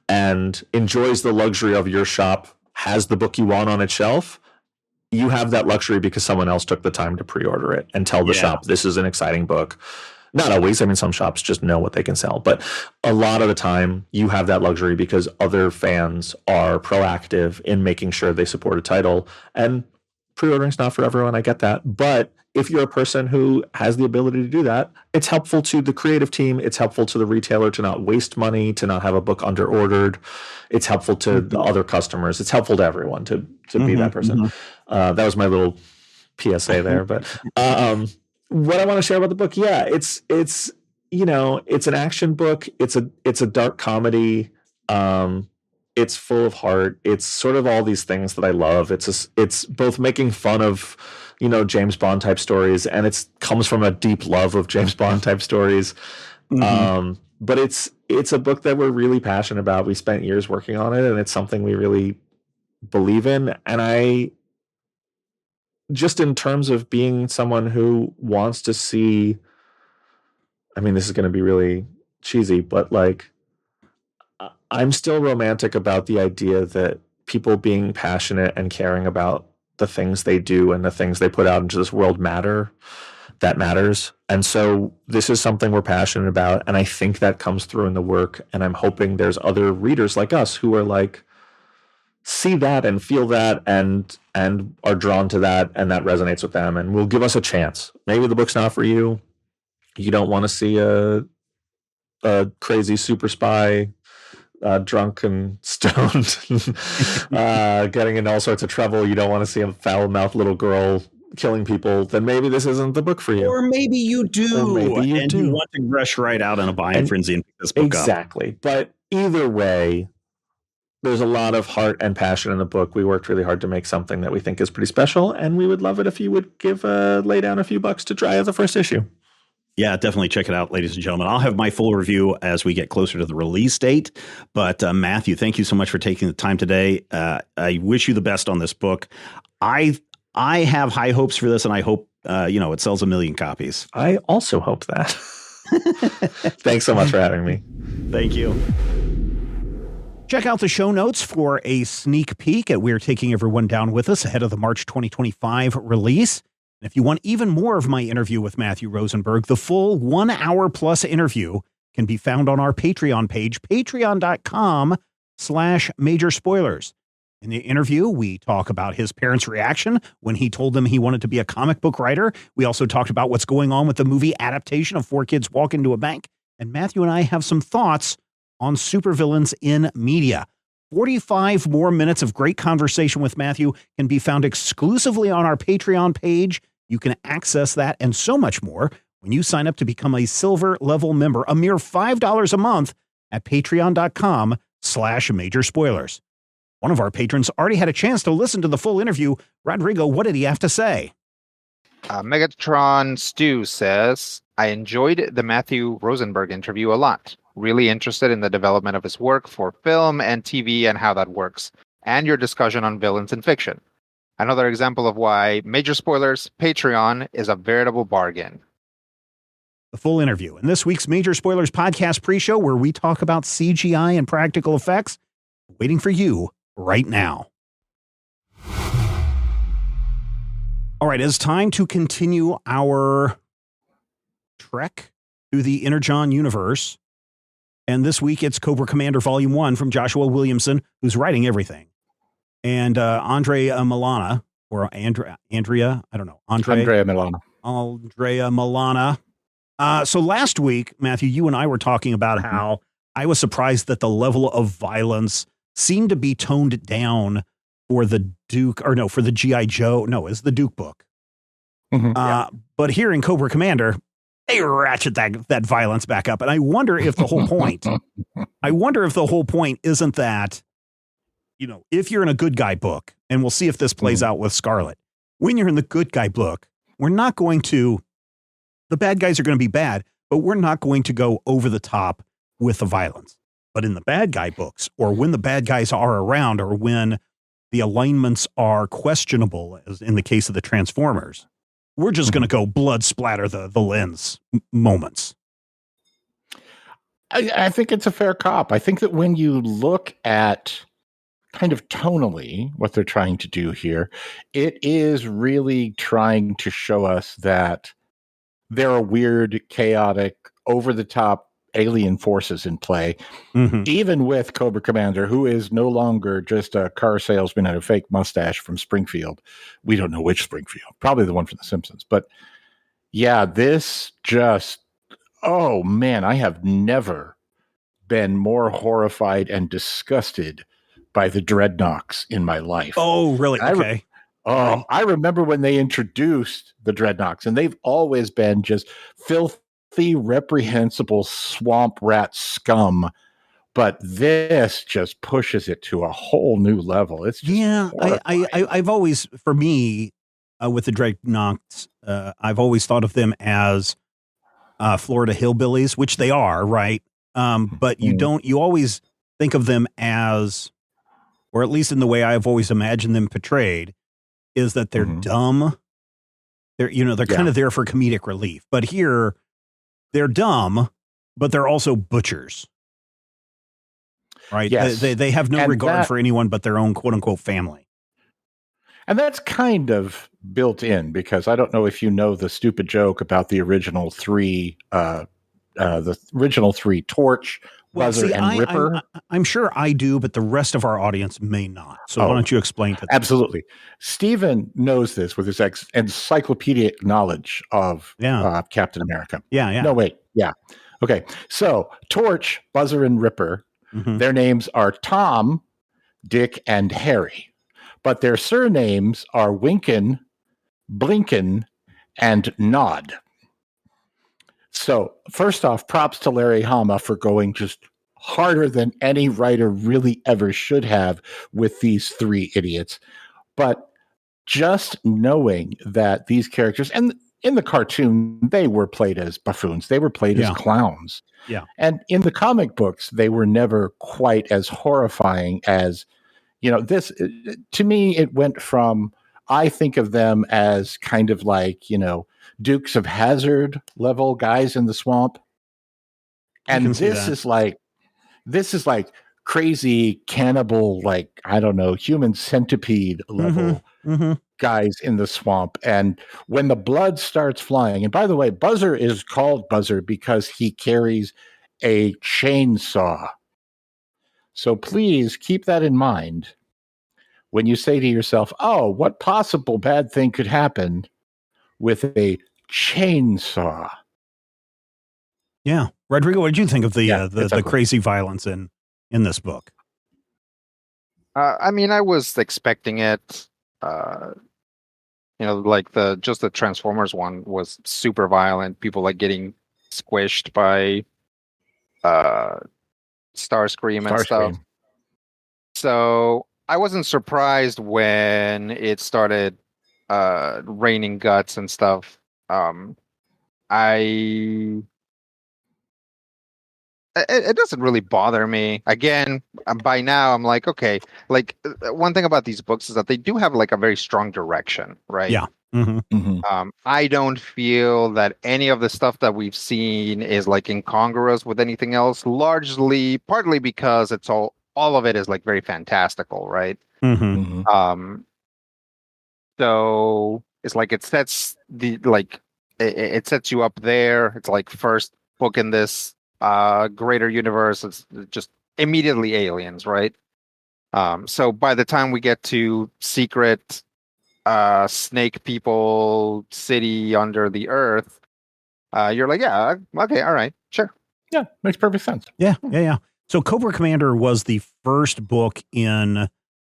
and enjoys the luxury of your shop has the book you want on its shelf, you have that luxury because someone else took the time to pre-order it and tell the shop this is an exciting book. Not always. I mean, some shops just know what they can sell, but a lot of the time you have that luxury because other fans are proactive in making sure they support a title. And pre-ordering's not for everyone. I get that. But if you're a person who has the ability to do that, it's helpful to the creative team. It's helpful to the retailer to not waste money, to not have a book under-ordered. It's helpful to the other customers. It's helpful to everyone to be that person. That was my little PSA there. But what I want to share about the book, it's an action book. It's a dark comedy. It's full of heart. It's sort of all these things that I love. It's both making fun of, James Bond type stories, and it comes from a deep love of James Bond type stories. But it's a book that we're really passionate about. We spent years working on it, and it's something we really believe in. And I, just in terms of being someone who wants to see, I mean, this is going to be really cheesy, but I'm still romantic about the idea that people being passionate and caring about the things they do and the things they put out into this world that matters. And so this is something we're passionate about. And I think that comes through in the work. And I'm hoping there's other readers like us who are see that and feel that and are drawn to that, and that resonates with them and will give us a chance. Maybe the book's not for you. You don't want to see a crazy super spy drunk and stoned, getting into all sorts of trouble. You don't want to see a foul-mouthed little girl killing people. Then maybe this isn't the book for you. Or maybe you do. You want to rush right out in a buying frenzy and pick this book up. Exactly. But either way, there's a lot of heart and passion in the book. We worked really hard to make something that we think is pretty special, and we would love it if you would lay down a few bucks to try the first issue. Yeah, definitely check it out, ladies and gentlemen. I'll have my full review as we get closer to the release date. But Matthew, thank you so much for taking the time today. I wish you the best on this book. I have high hopes for this, and I hope it sells 1 million copies. I also hope that. Thanks so much for having me. Thank you. Check out the show notes for a sneak peek at We're Taking Everyone Down With Us ahead of the March 2025 release. And if you want even more of my interview with Matthew Rosenberg, the full 1 hour plus interview can be found on our Patreon page, patreon.com patreon.com/major spoilers. In the interview, we talk about his parents' reaction when he told them he wanted to be a comic book writer. We also talked about what's going on with the movie adaptation of Four Kids Walk Into a Bank. And Matthew and I have some thoughts on supervillains in media. 45 more minutes of great conversation with Matthew can be found exclusively on our Patreon page. You can access that and so much more when you sign up to become a silver level member, a mere $5 a month at patreon.com/major spoilers. One of our patrons already had a chance to listen to the full interview. Rodrigo, what did he have to say? Megatron Stu says, I enjoyed the Matthew Rosenberg interview a lot. Really interested in the development of his work for film and TV and how that works, and your discussion on villains in fiction. Another example of why Major Spoilers Patreon is a veritable bargain. The full interview in this week's Major Spoilers podcast pre-show, where we talk about CGI and practical effects, waiting for you right now. All right, it's time to continue our trek through the Energon Universe. And this week it's Cobra Commander Volume 1 from Joshua Williamson, who's writing everything. And Andrea Milana, or Andrea, I don't know. Andrea Milana. Andrea Milana. So last week, Matthew, you and I were talking about how I was surprised that the level of violence seemed to be toned down for the Duke, or no, for the G.I. Joe. No, it's the Duke book. But here in Cobra Commander, they ratchet that violence back up. And I wonder if the whole point, isn't that, you know, if you're in a good guy book, and we'll see if this plays out with Scarlet, when you're in the good guy book, we're not going to, the bad guys are going to be bad, but we're not going to go over the top with the violence. But in the bad guy books, or when the bad guys are around, or when the alignments are questionable, as in the case of the Transformers, we're just going to go blood splatter the lens moments. I think it's a fair cop. I think that when you look at kind of tonally what they're trying to do here, it is really trying to show us that there are weird, chaotic, over-the-top alien forces in play, even with Cobra Commander, who is no longer just a car salesman and a fake mustache from Springfield. We don't know which Springfield, probably the one from The Simpsons. But yeah, this just, oh man, I have never been more horrified and disgusted by the Dreadnoks in my life. Oh, really? Okay. I remember when they introduced the Dreadnoks, and they've always been just filthy, reprehensible swamp rat scum, but this just pushes it to a whole new level. It's just I've always, for me, with the Dreadnoks, I've always thought of them as Florida hillbillies, which they are, right? But you always think of them as, or at least in the way I've always imagined them portrayed, is that they're dumb. They're kind of there for comedic relief, but here, they're dumb, but they're also butchers, right? Yes. They have no regard for anyone but their own quote unquote family. And that's kind of built in, because I don't know if you know the stupid joke about the original three, Torch, Buzzer, and Ripper. I'm sure I do, but the rest of our audience may not. So why don't you explain to them? Absolutely. Stephen knows this with his encyclopedic knowledge of Captain America. Yeah. No, wait. Yeah. Okay. So Torch, Buzzer, and Ripper, their names are Tom, Dick, and Harry. But their surnames are Winkin, Blinkin, and Nod. So first off, props to Larry Hama for going just harder than any writer really ever should have with these three idiots. But just knowing that these characters, and in the cartoon, they were played as buffoons. They were played as clowns. Yeah. And in the comic books, they were never quite as horrifying as, this. To me, it went from, I think of them as kind of like, Dukes of Hazzard level guys in the swamp. And this is like crazy cannibal, like, I don't know, human centipede level guys in the swamp. And when the blood starts flying, and by the way, Buzzer is called Buzzer because he carries a chainsaw. So please keep that in mind when you say to yourself, oh, what possible bad thing could happen with a chainsaw? Yeah. Rodrigo, what did you think of Yeah, the it's ugly. crazy violence in this book? I mean, I was expecting it. Like the Transformers one was super violent. People like getting squished by Starscream and stuff. Starscream. So I wasn't surprised when it started raining guts and stuff. I it doesn't really bother me. Again, by now I'm like, okay, like one thing about these books is that they do have like a very strong direction, right? Yeah. Mm-hmm. Mm-hmm. I don't feel that any of the stuff that we've seen is like incongruous with anything else, partly because it's all of it is like very fantastical, right? Mm-hmm. Mm-hmm. So it's like it sets it sets you up there. It's like first book in this greater universe. It's just immediately aliens, right? So by the time we get to secret snake people city under the earth, you're like, yeah, okay, all right, sure. Yeah, makes perfect sense. Yeah. So Cobra Commander was the first book in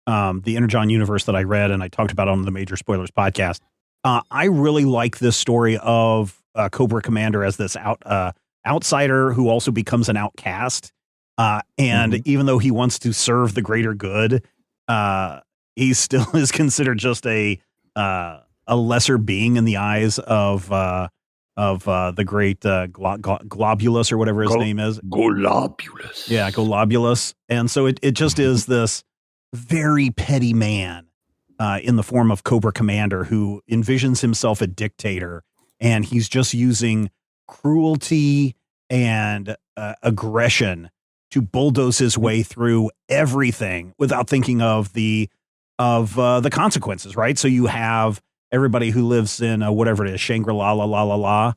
the Energon Universe that I read and I talked about on the Major Spoilers podcast. I really like this story of Cobra Commander as this outsider who also becomes an outcast. And even though he wants to serve the greater good, he still is considered just a lesser being in the eyes of the great Globulus or whatever his name is. Globulus. Yeah, Globulus. And so it just is this very petty man in the form of Cobra Commander who envisions himself a dictator, and he's just using cruelty and aggression to bulldoze his way through everything without thinking of the consequences, right? So you have everybody who lives in whatever it is, Shangri-La,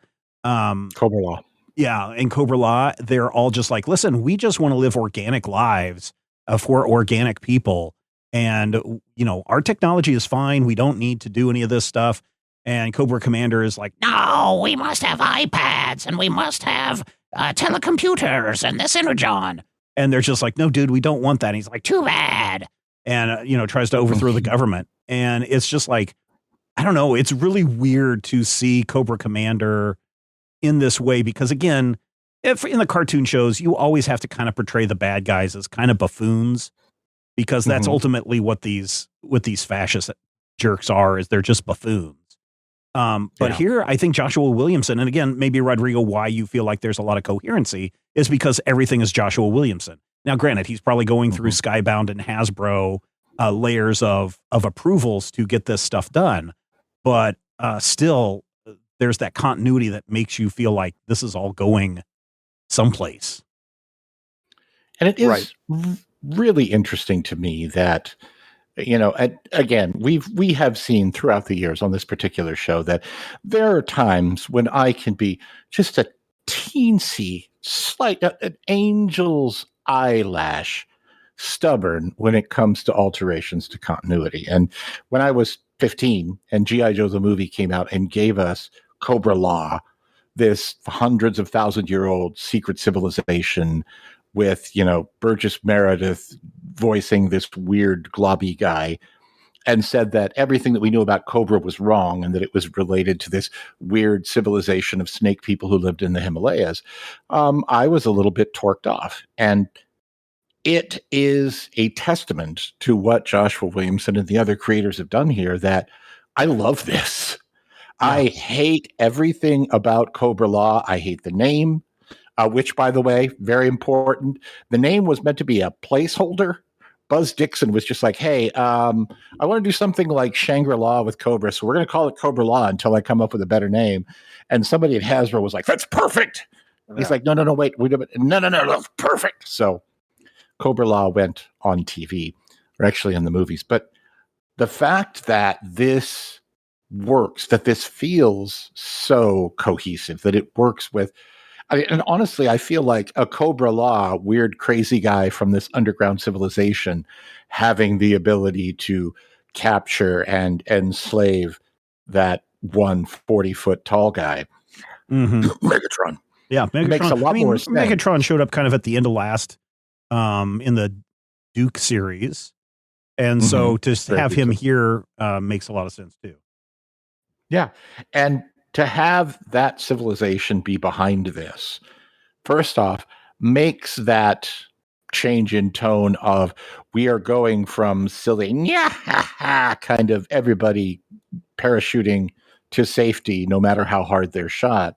Cobra Law. Yeah, in Cobra Law, they're all just like, listen, we just want to live organic lives for organic people. And, our technology is fine. We don't need to do any of this stuff. And Cobra Commander is like, no, we must have iPads and we must have telecomputers and this Energon. And they're just like, no, dude, we don't want that. And he's like, too bad. And, tries to overthrow the government. And it's just like, I don't know. It's really weird to see Cobra Commander in this way, because again, if in the cartoon shows, you always have to kind of portray the bad guys as kind of buffoons, because that's ultimately what these fascist jerks are, is they're just buffoons. But here, I think Joshua Williamson, and again, maybe Rodrigo, why you feel like there's a lot of coherency is because everything is Joshua Williamson. Now, granted, he's probably going through Skybound and Hasbro layers of approvals to get this stuff done, but still, there's that continuity that makes you feel like this is all going someplace. And it is really interesting to me that, again, we have seen throughout the years on this particular show that there are times when I can be just a teensy, slight, an angel's eyelash stubborn when it comes to alterations to continuity. And when I was 15 and G.I. Joe the movie came out and gave us Cobra Law, this hundreds of thousand-year-old secret civilization with, Burgess Meredith voicing this weird globby guy, and said that everything that we knew about Cobra was wrong and that it was related to this weird civilization of snake people who lived in the Himalayas, I was a little bit torqued off. And it is a testament to what Joshua Williamson and the other creators have done here that I love this. I hate everything about Cobra Law. I hate the name, which, by the way, very important. The name was meant to be a placeholder. Buzz Dixon was just like, hey, I want to do something like Shangri-La with Cobra, so we're going to call it Cobra Law until I come up with a better name. And somebody at Hasbro was like, that's perfect. Yeah. He's like, no, wait. No, perfect. So Cobra Law went on TV, or actually in the movies. But the fact that this works, that this feels so cohesive, that it works with, And honestly, I feel like a Cobra Law, weird, crazy guy from this underground civilization, having the ability to capture and enslave that 140-foot tall guy, Megatron. Yeah, Megatron. It makes a lot more sense. Megatron showed up kind of at the end of last in the Duke series. And so to have him here makes a lot of sense too. Yeah. And to have that civilization be behind this, first off, makes that change in tone of we are going from silly, kind of everybody parachuting to safety, no matter how hard they're shot,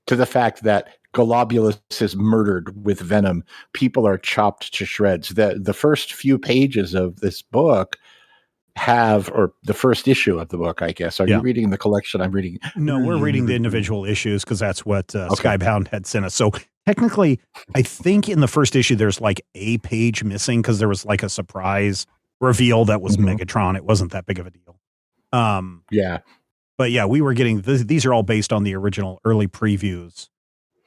to the fact that Globulus is murdered with venom. People are chopped to shreds. The first few pages of this book or the first issue of the book, I guess. Are you reading the collection I'm reading? No, we're reading the individual issues because that's what Skybound had sent us. So technically, I think in the first issue, there's like a page missing because there was like a surprise reveal that was Megatron. It wasn't that big of a deal. But yeah, we were getting, these are all based on the original early previews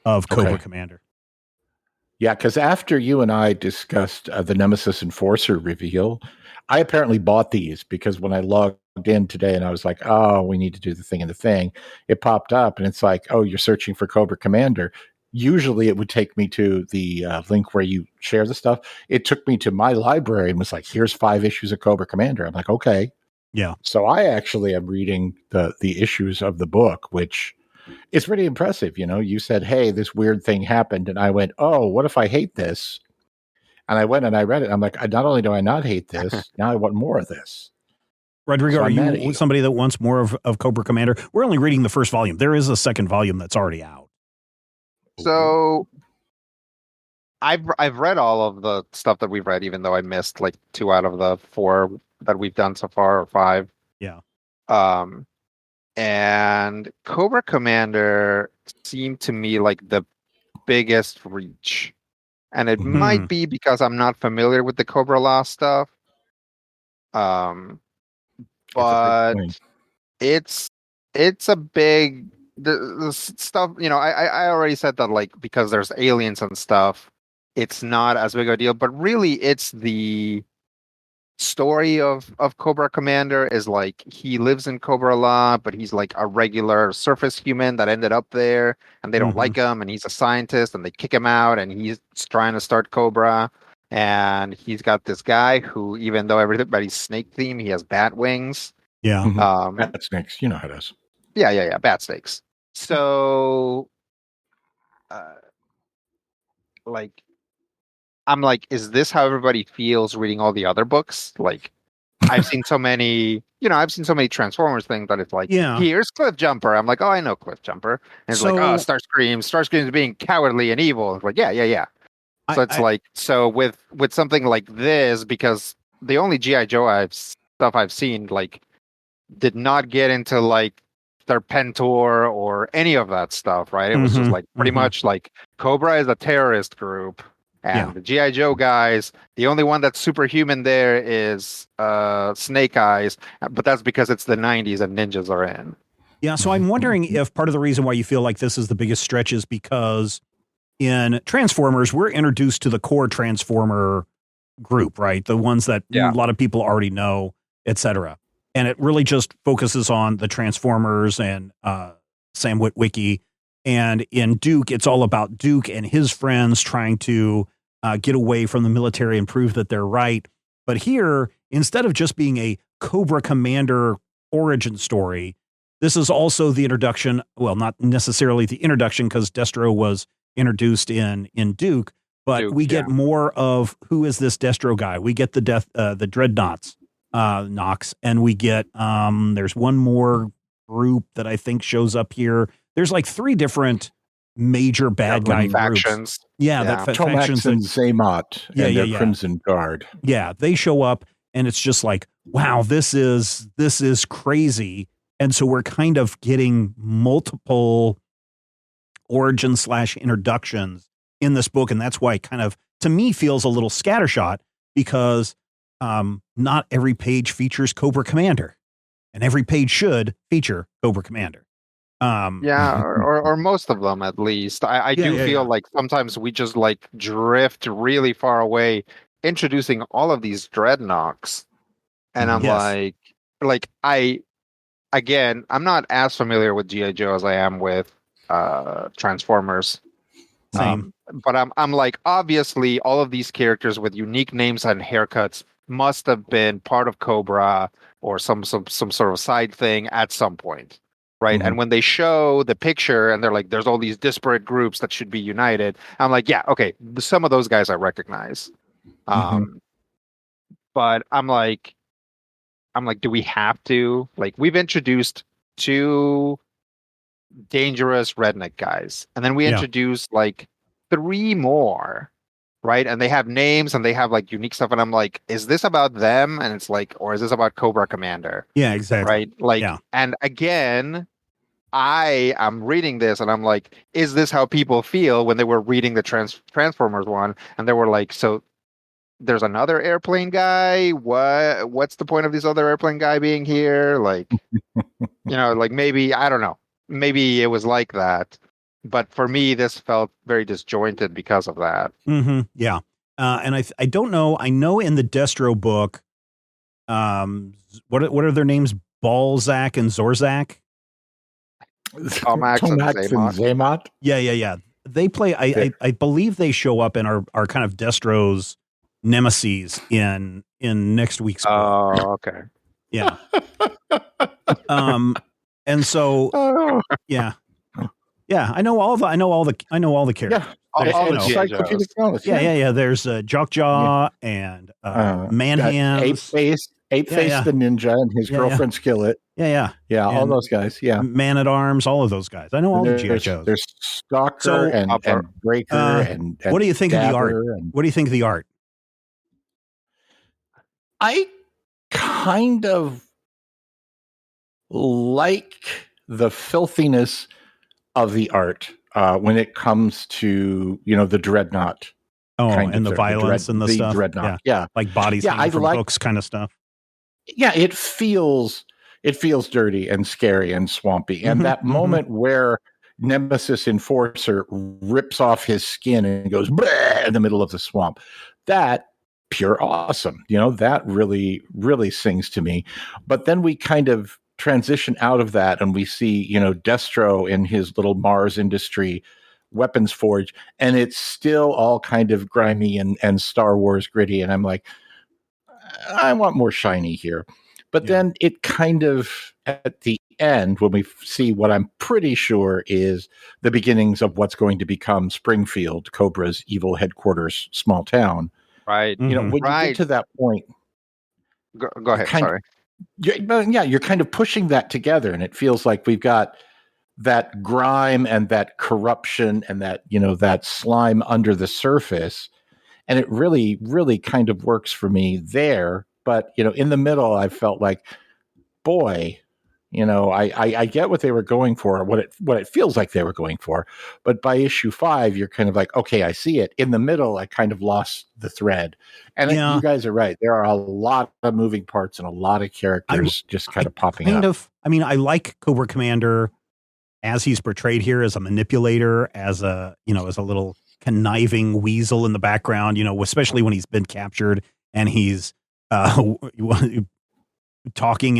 of Cobra Commander. Yeah, because after you and I discussed the Nemesis Enforcer reveal, I apparently bought these because when I logged in today and I was like, oh, we need to do the thing and the thing, it popped up and it's like, oh, you're searching for Cobra Commander. Usually it would take me to the link where you share the stuff. It took me to my library and was like, here's 5 issues of Cobra Commander. I'm like, okay. Yeah. So I actually am reading the issues of the book, which is pretty impressive. You know, you said, hey, this weird thing happened. And I went, oh, what if I hate this? And I went and I read it. I'm like, not only do I not hate this, now I want more of this. Rodrigo, so are you somebody that wants more of Cobra Commander? We're only reading the first volume. There is a second volume that's already out. So I've read all of the stuff that we've read, even though I missed like 2 out of the 4 that we've done so far, or 5. Yeah. And Cobra Commander seemed to me like the biggest reach. And it might be because I'm not familiar with the Cobra Law stuff. But it's a big the stuff, you know, I already said that, like, because there's aliens and stuff, it's not as big of a deal, but really it's the story of Cobra Commander is like he lives in Cobra Law, but he's like a regular surface human that ended up there and they don't like him, and he's a scientist and they kick him out and he's trying to start Cobra, and he's got this guy who, even though everybody's snake theme, he has bat wings. Yeah. Bat snakes, you know how it is. Yeah, bat snakes. So like I'm like, is this how everybody feels reading all the other books? Like, I've seen so many, I've seen so many Transformers things that it's like, here's Cliff Jumper. I'm like, oh, I know Cliff Jumper. And it's like, oh, Starscream's being cowardly and evil. It's like, yeah. So it's like, so with something like this, because the only G.I. Joe stuff I've seen, like, did not get into like Serpentor or any of that stuff, right? It was just like pretty much like Cobra is a terrorist group. And the G.I. Joe guys, the only one that's superhuman there is Snake Eyes, but that's because it's the 90s and ninjas are in. Yeah, so I'm wondering if part of the reason why you feel like this is the biggest stretch is because in Transformers, we're introduced to the core Transformer group, right? The ones that a lot of people already know, etc. And it really just focuses on the Transformers and Sam Witwicky. And in Duke, it's all about Duke and his friends trying to get away from the military and prove that they're right. But here, instead of just being a Cobra Commander origin story, this is also the introduction. Well, not necessarily the introduction, because Destro was introduced in Duke, but we get more of who is this Destro guy. We get the Dreadnoughts, Nox, and we get there's one more group that I think shows up here. There's like 3 different major bad guy factions. Groups. Yeah. Tomax and Zaymot and their Crimson Guard. Yeah, they show up and it's just like, wow, this is crazy. And so we're kind of getting multiple origin/introductions in this book. And that's why it kind of, to me, feels a little scattershot, because not every page features Cobra Commander. And every page should feature Cobra Commander. Yeah, or most of them at least. I do feel like sometimes we just like drift really far away, introducing all of these dreadnoks, and I'm Yes. I'm not as familiar with GI Joe as I am with Transformers. Same. But I'm like, obviously all of these characters with unique names and haircuts must have been part of Cobra or some sort of side thing at some point. Right. Mhm. And when they show the picture and they're like, there's all these disparate groups that should be united, I'm like, yeah, okay, some of those guys I recognize. But I'm like, do we have to? Like, we've introduced two dangerous redneck guys, and then we Yeah. introduced like three more, right? And they have names and they have like unique stuff, and I'm like, is this about them? And it's like, or is this about Cobra Commander? Yeah, exactly. Right? Like, Yeah. and again, I am reading this and I'm like, is this how people feel when they were reading the Transformers one? And they were like, so there's another airplane guy. What's the point of this other airplane guy being here? Like, like maybe, I don't know. Maybe it was like that. But for me, this felt very disjointed because of that. Mm-hmm. Yeah. And I don't know. I know in the Destro book, what are their names? Balzac and Zorzak? Tomax and Zaymot. Yeah. They play. I believe they show up and are kind of Destro's nemesis in next week's book. Oh, okay. Yeah. And so yeah. I know all the characters. Yeah. All the Yeah. There's Jockjaw and Manhands. Ape-Face the ninja and his girlfriend Skillet. Yeah. All those guys. Yeah. Man at Arms, all of those guys. I know all the GI Joes. There's Stalker and Breaker and what do you think of the art? and- What do you think of the art? I kind of like the filthiness of the art when it comes to the Dreadnought. And the violence and the stuff. Dreadnought. Yeah. Like bodies hanging from hooks kind of stuff. Yeah, it feels dirty and scary and swampy. And that moment where Nemesis Enforcer rips off his skin and goes in the middle of the swamp, that pure awesome. That really, really sings to me. But then we kind of transition out of that and we see, Destro in his little Mars Industry weapons forge, and it's still all kind of grimy and Star Wars gritty. And I'm like, I want more shiny here. But then it kind of, at the end, when we see what I'm pretty sure is the beginnings of what's going to become Springfield, Cobra's evil headquarters, small town. Right. When you get to that point, go ahead. Sorry. You're kind of pushing that together, and it feels like we've got that grime and that corruption and that that slime under the surface, and it really, really kind of works for me there. But in the middle, I felt like, boy, I get what they were going for, what it feels like they were going for. But by issue 5, you're kind of like, okay, I see it. In the middle, I kind of lost the thread. And you guys are right. There are a lot of moving parts and a lot of characters just kind of popping up. I like Cobra Commander as he's portrayed here, as a manipulator, as a little conniving weasel in the background, especially when he's been captured and he's talking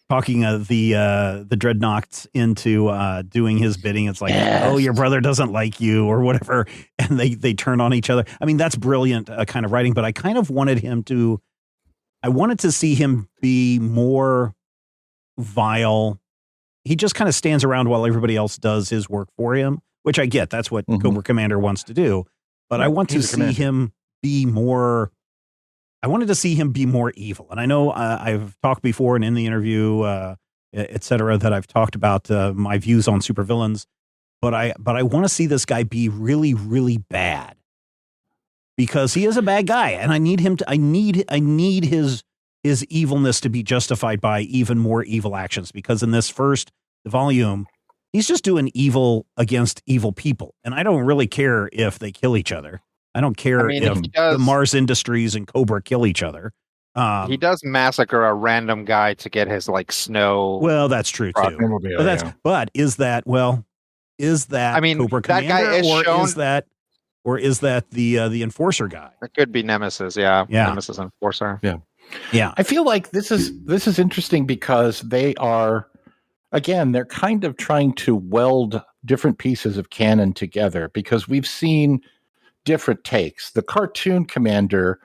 the Dreadnoughts into doing his bidding. It's like, oh, your brother doesn't like you or whatever. And they turn on each other. I mean, that's brilliant kind of writing, but I kind of wanted to see him be more vile. He just kind of stands around while everybody else does his work for him, which I get. That's what Cobra Commander wants to do. But I want to see him be more. I wanted to see him be more evil. And I know I've talked before and in the interview, et cetera, that I've talked about my views on supervillains. But I want to see this guy be really, really bad, because he is a bad guy, and I need him to. I need his evilness to be justified by even more evil actions. Because in this first volume, he's just doing evil against evil people, and I don't really care if they kill each other. I don't care if the Mars Industries and Cobra kill each other. He does massacre a random guy to get his like snow. Well, that's true too. But is that I mean, Cobra that guy Commander, is or shown- is that the enforcer guy? It could be Nemesis, yeah. Nemesis Enforcer. Yeah. I feel like this is interesting because they are, again, they're kind of trying to weld different pieces of canon together, because we've seen different takes. The cartoon commander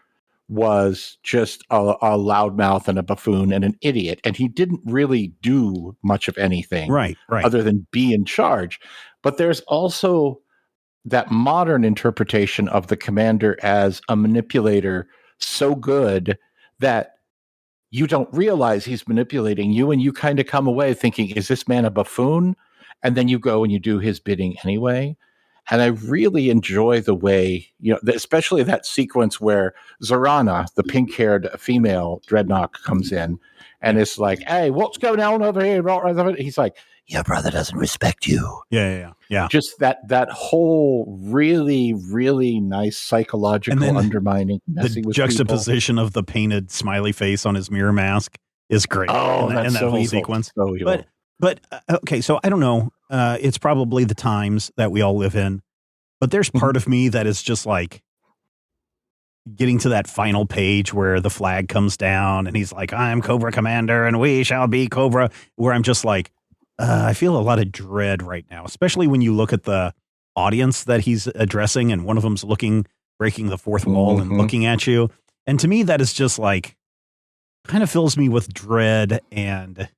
was just a loudmouth and a buffoon and an idiot, and he didn't really do much of anything Right. other than be in charge. But there's also that modern interpretation of the commander as a manipulator so good that you don't realize he's manipulating you, and you kind of come away thinking, is this man a buffoon? And then you go and you do his bidding anyway. And I really enjoy the way, especially that sequence where Zorana, the pink-haired female dreadnought, comes in and it's like, hey, what's going on over here? He's like, your brother doesn't respect you. Yeah. Just that whole really, really nice psychological undermining. The juxtaposition of the painted smiley face on his mirror mask is great. Oh, and that whole sequence. So evil. But okay, so I don't know. It's probably the times that we all live in. But there's part of me that is just like getting to that final page where the flag comes down and he's like, I'm Cobra Commander and we shall be Cobra, where I'm just like, I feel a lot of dread right now, especially when you look at the audience that he's addressing, and one of them's breaking the fourth wall and looking at you. And to me, that is just like, kind of fills me with dread and,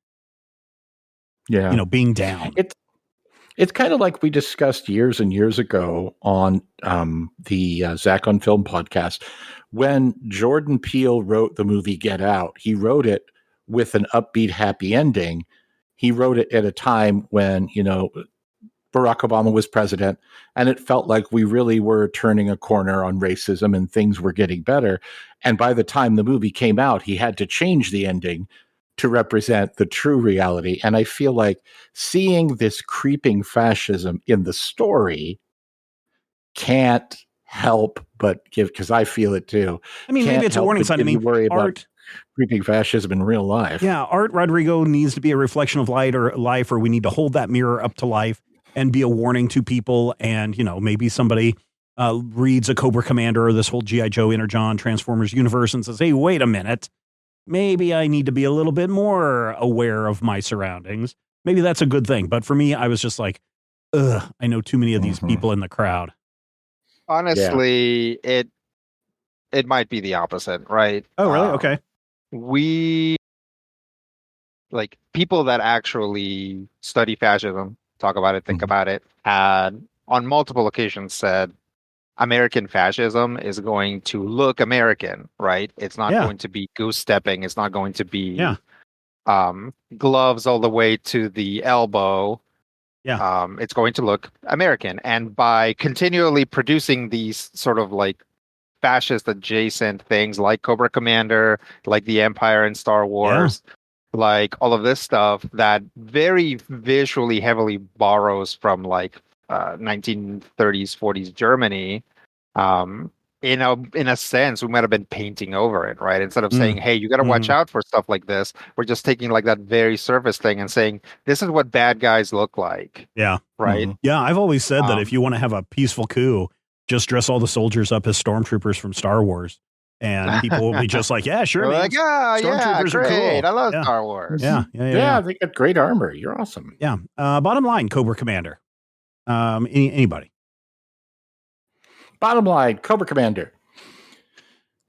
being down. It's kind of like we discussed years and years ago on the Zach on Film podcast. When Jordan Peele wrote the movie Get Out, he wrote it with an upbeat, happy ending. He wrote it at a time when, Barack Obama was president, and it felt like we really were turning a corner on racism and things were getting better. And by the time the movie came out, he had to change the ending to represent the true reality. And I feel like seeing this creeping fascism in the story can't help but give, because I feel it too. I mean, maybe it's a warning sign. I mean, worry about creeping fascism in real life. Yeah, Art Rodrigo needs to be a reflection of life, or we need to hold that mirror up to life and be a warning to people. And, maybe somebody reads a Cobra Commander or this whole G.I. Joe Energon Transformers universe and says, hey, wait a minute. Maybe I need to be a little bit more aware of my surroundings. Maybe that's a good thing. But for me, I was just like, I know too many of these people in the crowd. Honestly, it might be the opposite, right? Oh, really? Okay. We, like, people that actually study fascism, talk about it, think about it, had on multiple occasions said, American fascism is going to look American, right? It's not going to be goose stepping. It's not going to be gloves all the way to the elbow. Yeah. It's going to look American. And by continually producing these sort of like fascist adjacent things like Cobra Commander, like the Empire in Star Wars, like all of this stuff that very visually heavily borrows from like 1930s, 40s Germany. In a sense, we might have been painting over it, right? Instead of saying, hey, you got to watch out for stuff like this, we're just taking like that very surface thing and saying, this is what bad guys look like. Yeah. Right. Yeah. I've always said that if you want to have a peaceful coup, just dress all the soldiers up as stormtroopers from Star Wars. And people will be just like, yeah, sure. Like, stormtroopers are cool. I love Star Wars. Yeah. They got great armor. You're awesome. Yeah. Bottom line, Cobra Commander. Anybody? Bottom line, Cobra Commander.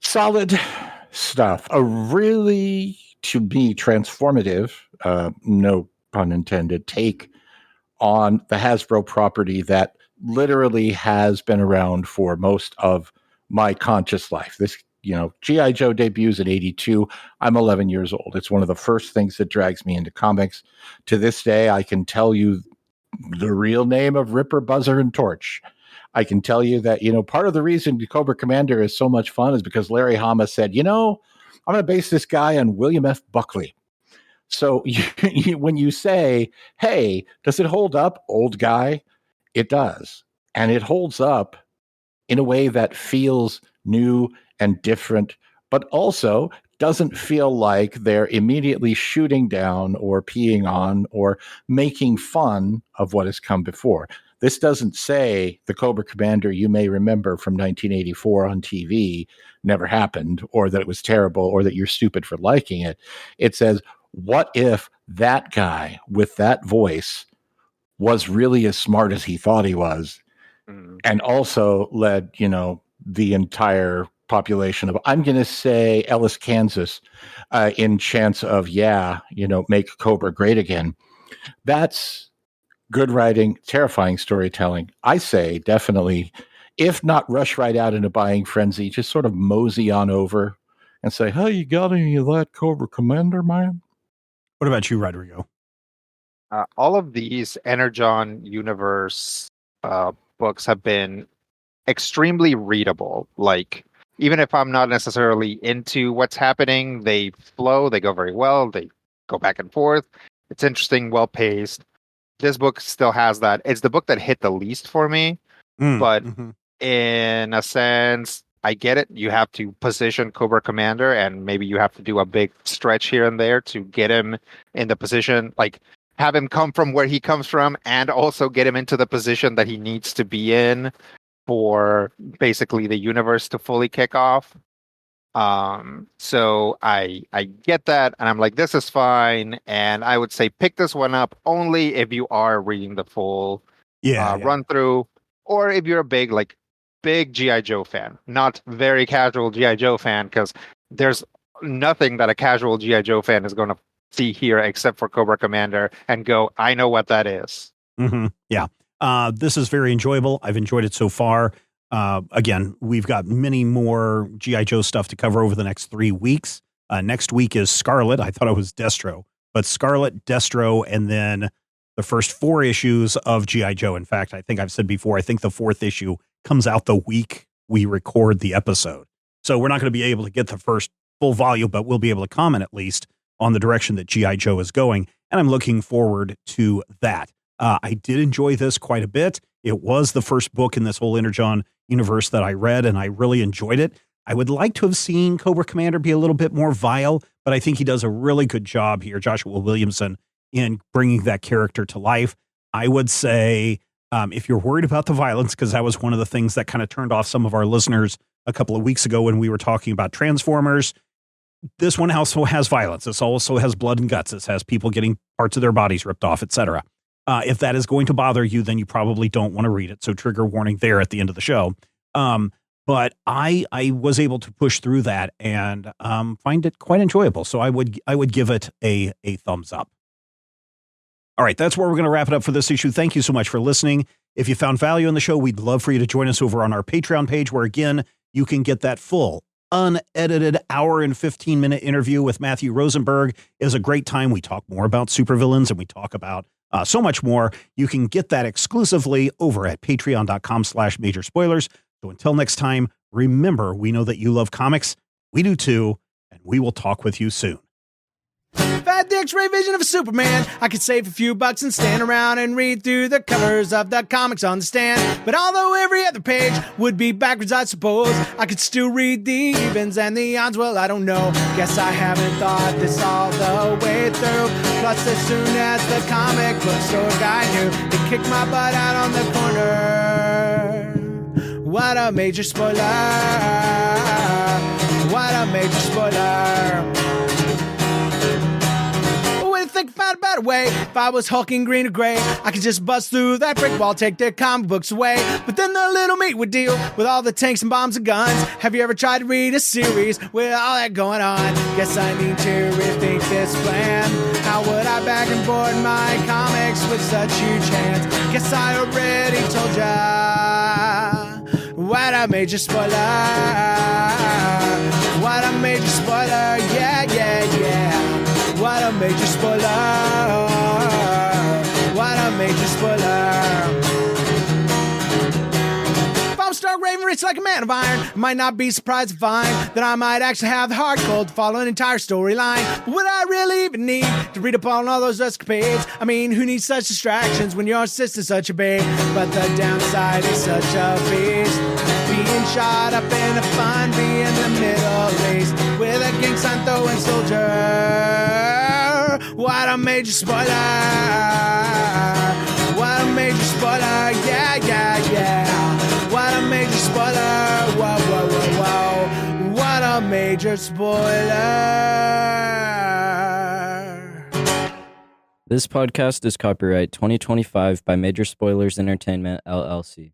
Solid stuff. A really, to me, transformative, no pun intended, take on the Hasbro property that literally has been around for most of my conscious life. This, G.I. Joe debuts in 82. I'm 11 years old. It's one of the first things that drags me into comics. To this day, I can tell you the real name of Ripper, Buzzer, and Torch. I can tell you that, part of the reason Cobra Commander is so much fun is because Larry Hama said, I'm going to base this guy on William F. Buckley. So when you say, hey, does it hold up, old guy? It does. And it holds up in a way that feels new and different, but also doesn't feel like they're immediately shooting down or peeing on or making fun of what has come before. This doesn't say the Cobra Commander you may remember from 1984 on TV never happened, or that it was terrible, or that you're stupid for liking it. It says, what if that guy with that voice was really as smart as he thought he was, and also led, the entire population of, I'm going to say Ellis, Kansas, in chance of, make Cobra great again. That's good writing, terrifying storytelling. I say definitely, if not rush right out into buying frenzy, just sort of mosey on over and say, hey, you got any of that Cobra Commander, man? What about you, Rodrigo? All of these Energon Universe books have been extremely readable. Like, even if I'm not necessarily into what's happening, they flow, they go very well, they go back and forth. It's interesting, well paced. This book still has that. It's the book that hit the least for me, but in a sense, I get it. You have to position Cobra Commander, and maybe you have to do a big stretch here and there to get him in the position, like have him come from where he comes from, and also get him into the position that he needs to be in for basically the universe to fully kick off. So I get that, and I'm like, this is fine. And I would say pick this one up only if you are reading the full run through, or if you're a big G.I. Joe fan, not very casual G.I. Joe fan, because there's nothing that a casual G.I. Joe fan is going to see here except for Cobra Commander and go, I know what that is. Yeah. This is very enjoyable. I've enjoyed it so far. Again, we've got many more G.I. Joe stuff to cover over the next 3 weeks. Next week is Scarlet. I thought it was Destro, but Scarlet, Destro, and then the first 4 issues of G.I. Joe. In fact, I think I've said before, I think the 4th issue comes out the week we record the episode. So we're not going to be able to get the first full volume, but we'll be able to comment at least on the direction that G.I. Joe is going. And I'm looking forward to that. I did enjoy this quite a bit. It was the first book in this whole Energon universe that I read, and I really enjoyed it. I would like to have seen Cobra Commander be a little bit more vile, but I think he does a really good job here, Joshua Williamson, in bringing that character to life. I would say, if you're worried about the violence, because that was one of the things that kind of turned off some of our listeners a couple of weeks ago when we were talking about Transformers, this one also has violence. This also has blood and guts. This has people getting parts of their bodies ripped off, etc. If that is going to bother you, then you probably don't want to read it. So trigger warning there at the end of the show. But I was able to push through that and find it quite enjoyable. So I would give it a thumbs up. All right, that's where we're going to wrap it up for this issue. Thank you so much for listening. If you found value in the show, we'd love for you to join us over on our Patreon page, where again, you can get that full unedited hour and 15-minute interview with Matthew Rosenberg. It is a great time. We talk more about supervillains, and we talk about so much more. You can get that exclusively over at patreon.com/major spoilers. So until next time, remember, we know that you love comics. We do too, and we will talk with you soon. If I had the X-ray vision of a Superman, I could save a few bucks and stand around and read through the covers of the comics on the stand. But although every other page would be backwards, I suppose I could still read the evens and the odds. Well, I don't know. Guess I haven't thought this all the way through. Plus, as soon as the comic book store guy knew, he kicked my butt out on the corner. What a major spoiler. What a major spoiler. Think about a better way. If I was hulking green or gray, I could just bust through that brick wall, take their comic books away. But then the little meat would deal with all the tanks and bombs and guns. Have you ever tried to read a series with all that going on? Guess I need to rethink this plan. How would I back and board my comics with such huge hands? Guess I already told ya. What a major spoiler. What a major spoiler. Yeah, yeah, yeah. What a major spoiler. What a major spoiler. If I'm stark raving rich like a man of iron, I might not be surprised to find that I might actually have the hard cold to follow an entire storyline. But would I really even need to read up on all those escapades? I mean, who needs such distractions when your sister's such a babe? But the downside is such a beast, being shot up in a fun, be in the Middle East with a King Santo and Soldier. What a major spoiler. What a major spoiler. Yeah, yeah, yeah. What a major spoiler. Whoa, whoa, whoa, whoa. What a major spoiler. This podcast is copyright 2025 by Major Spoilers Entertainment, LLC.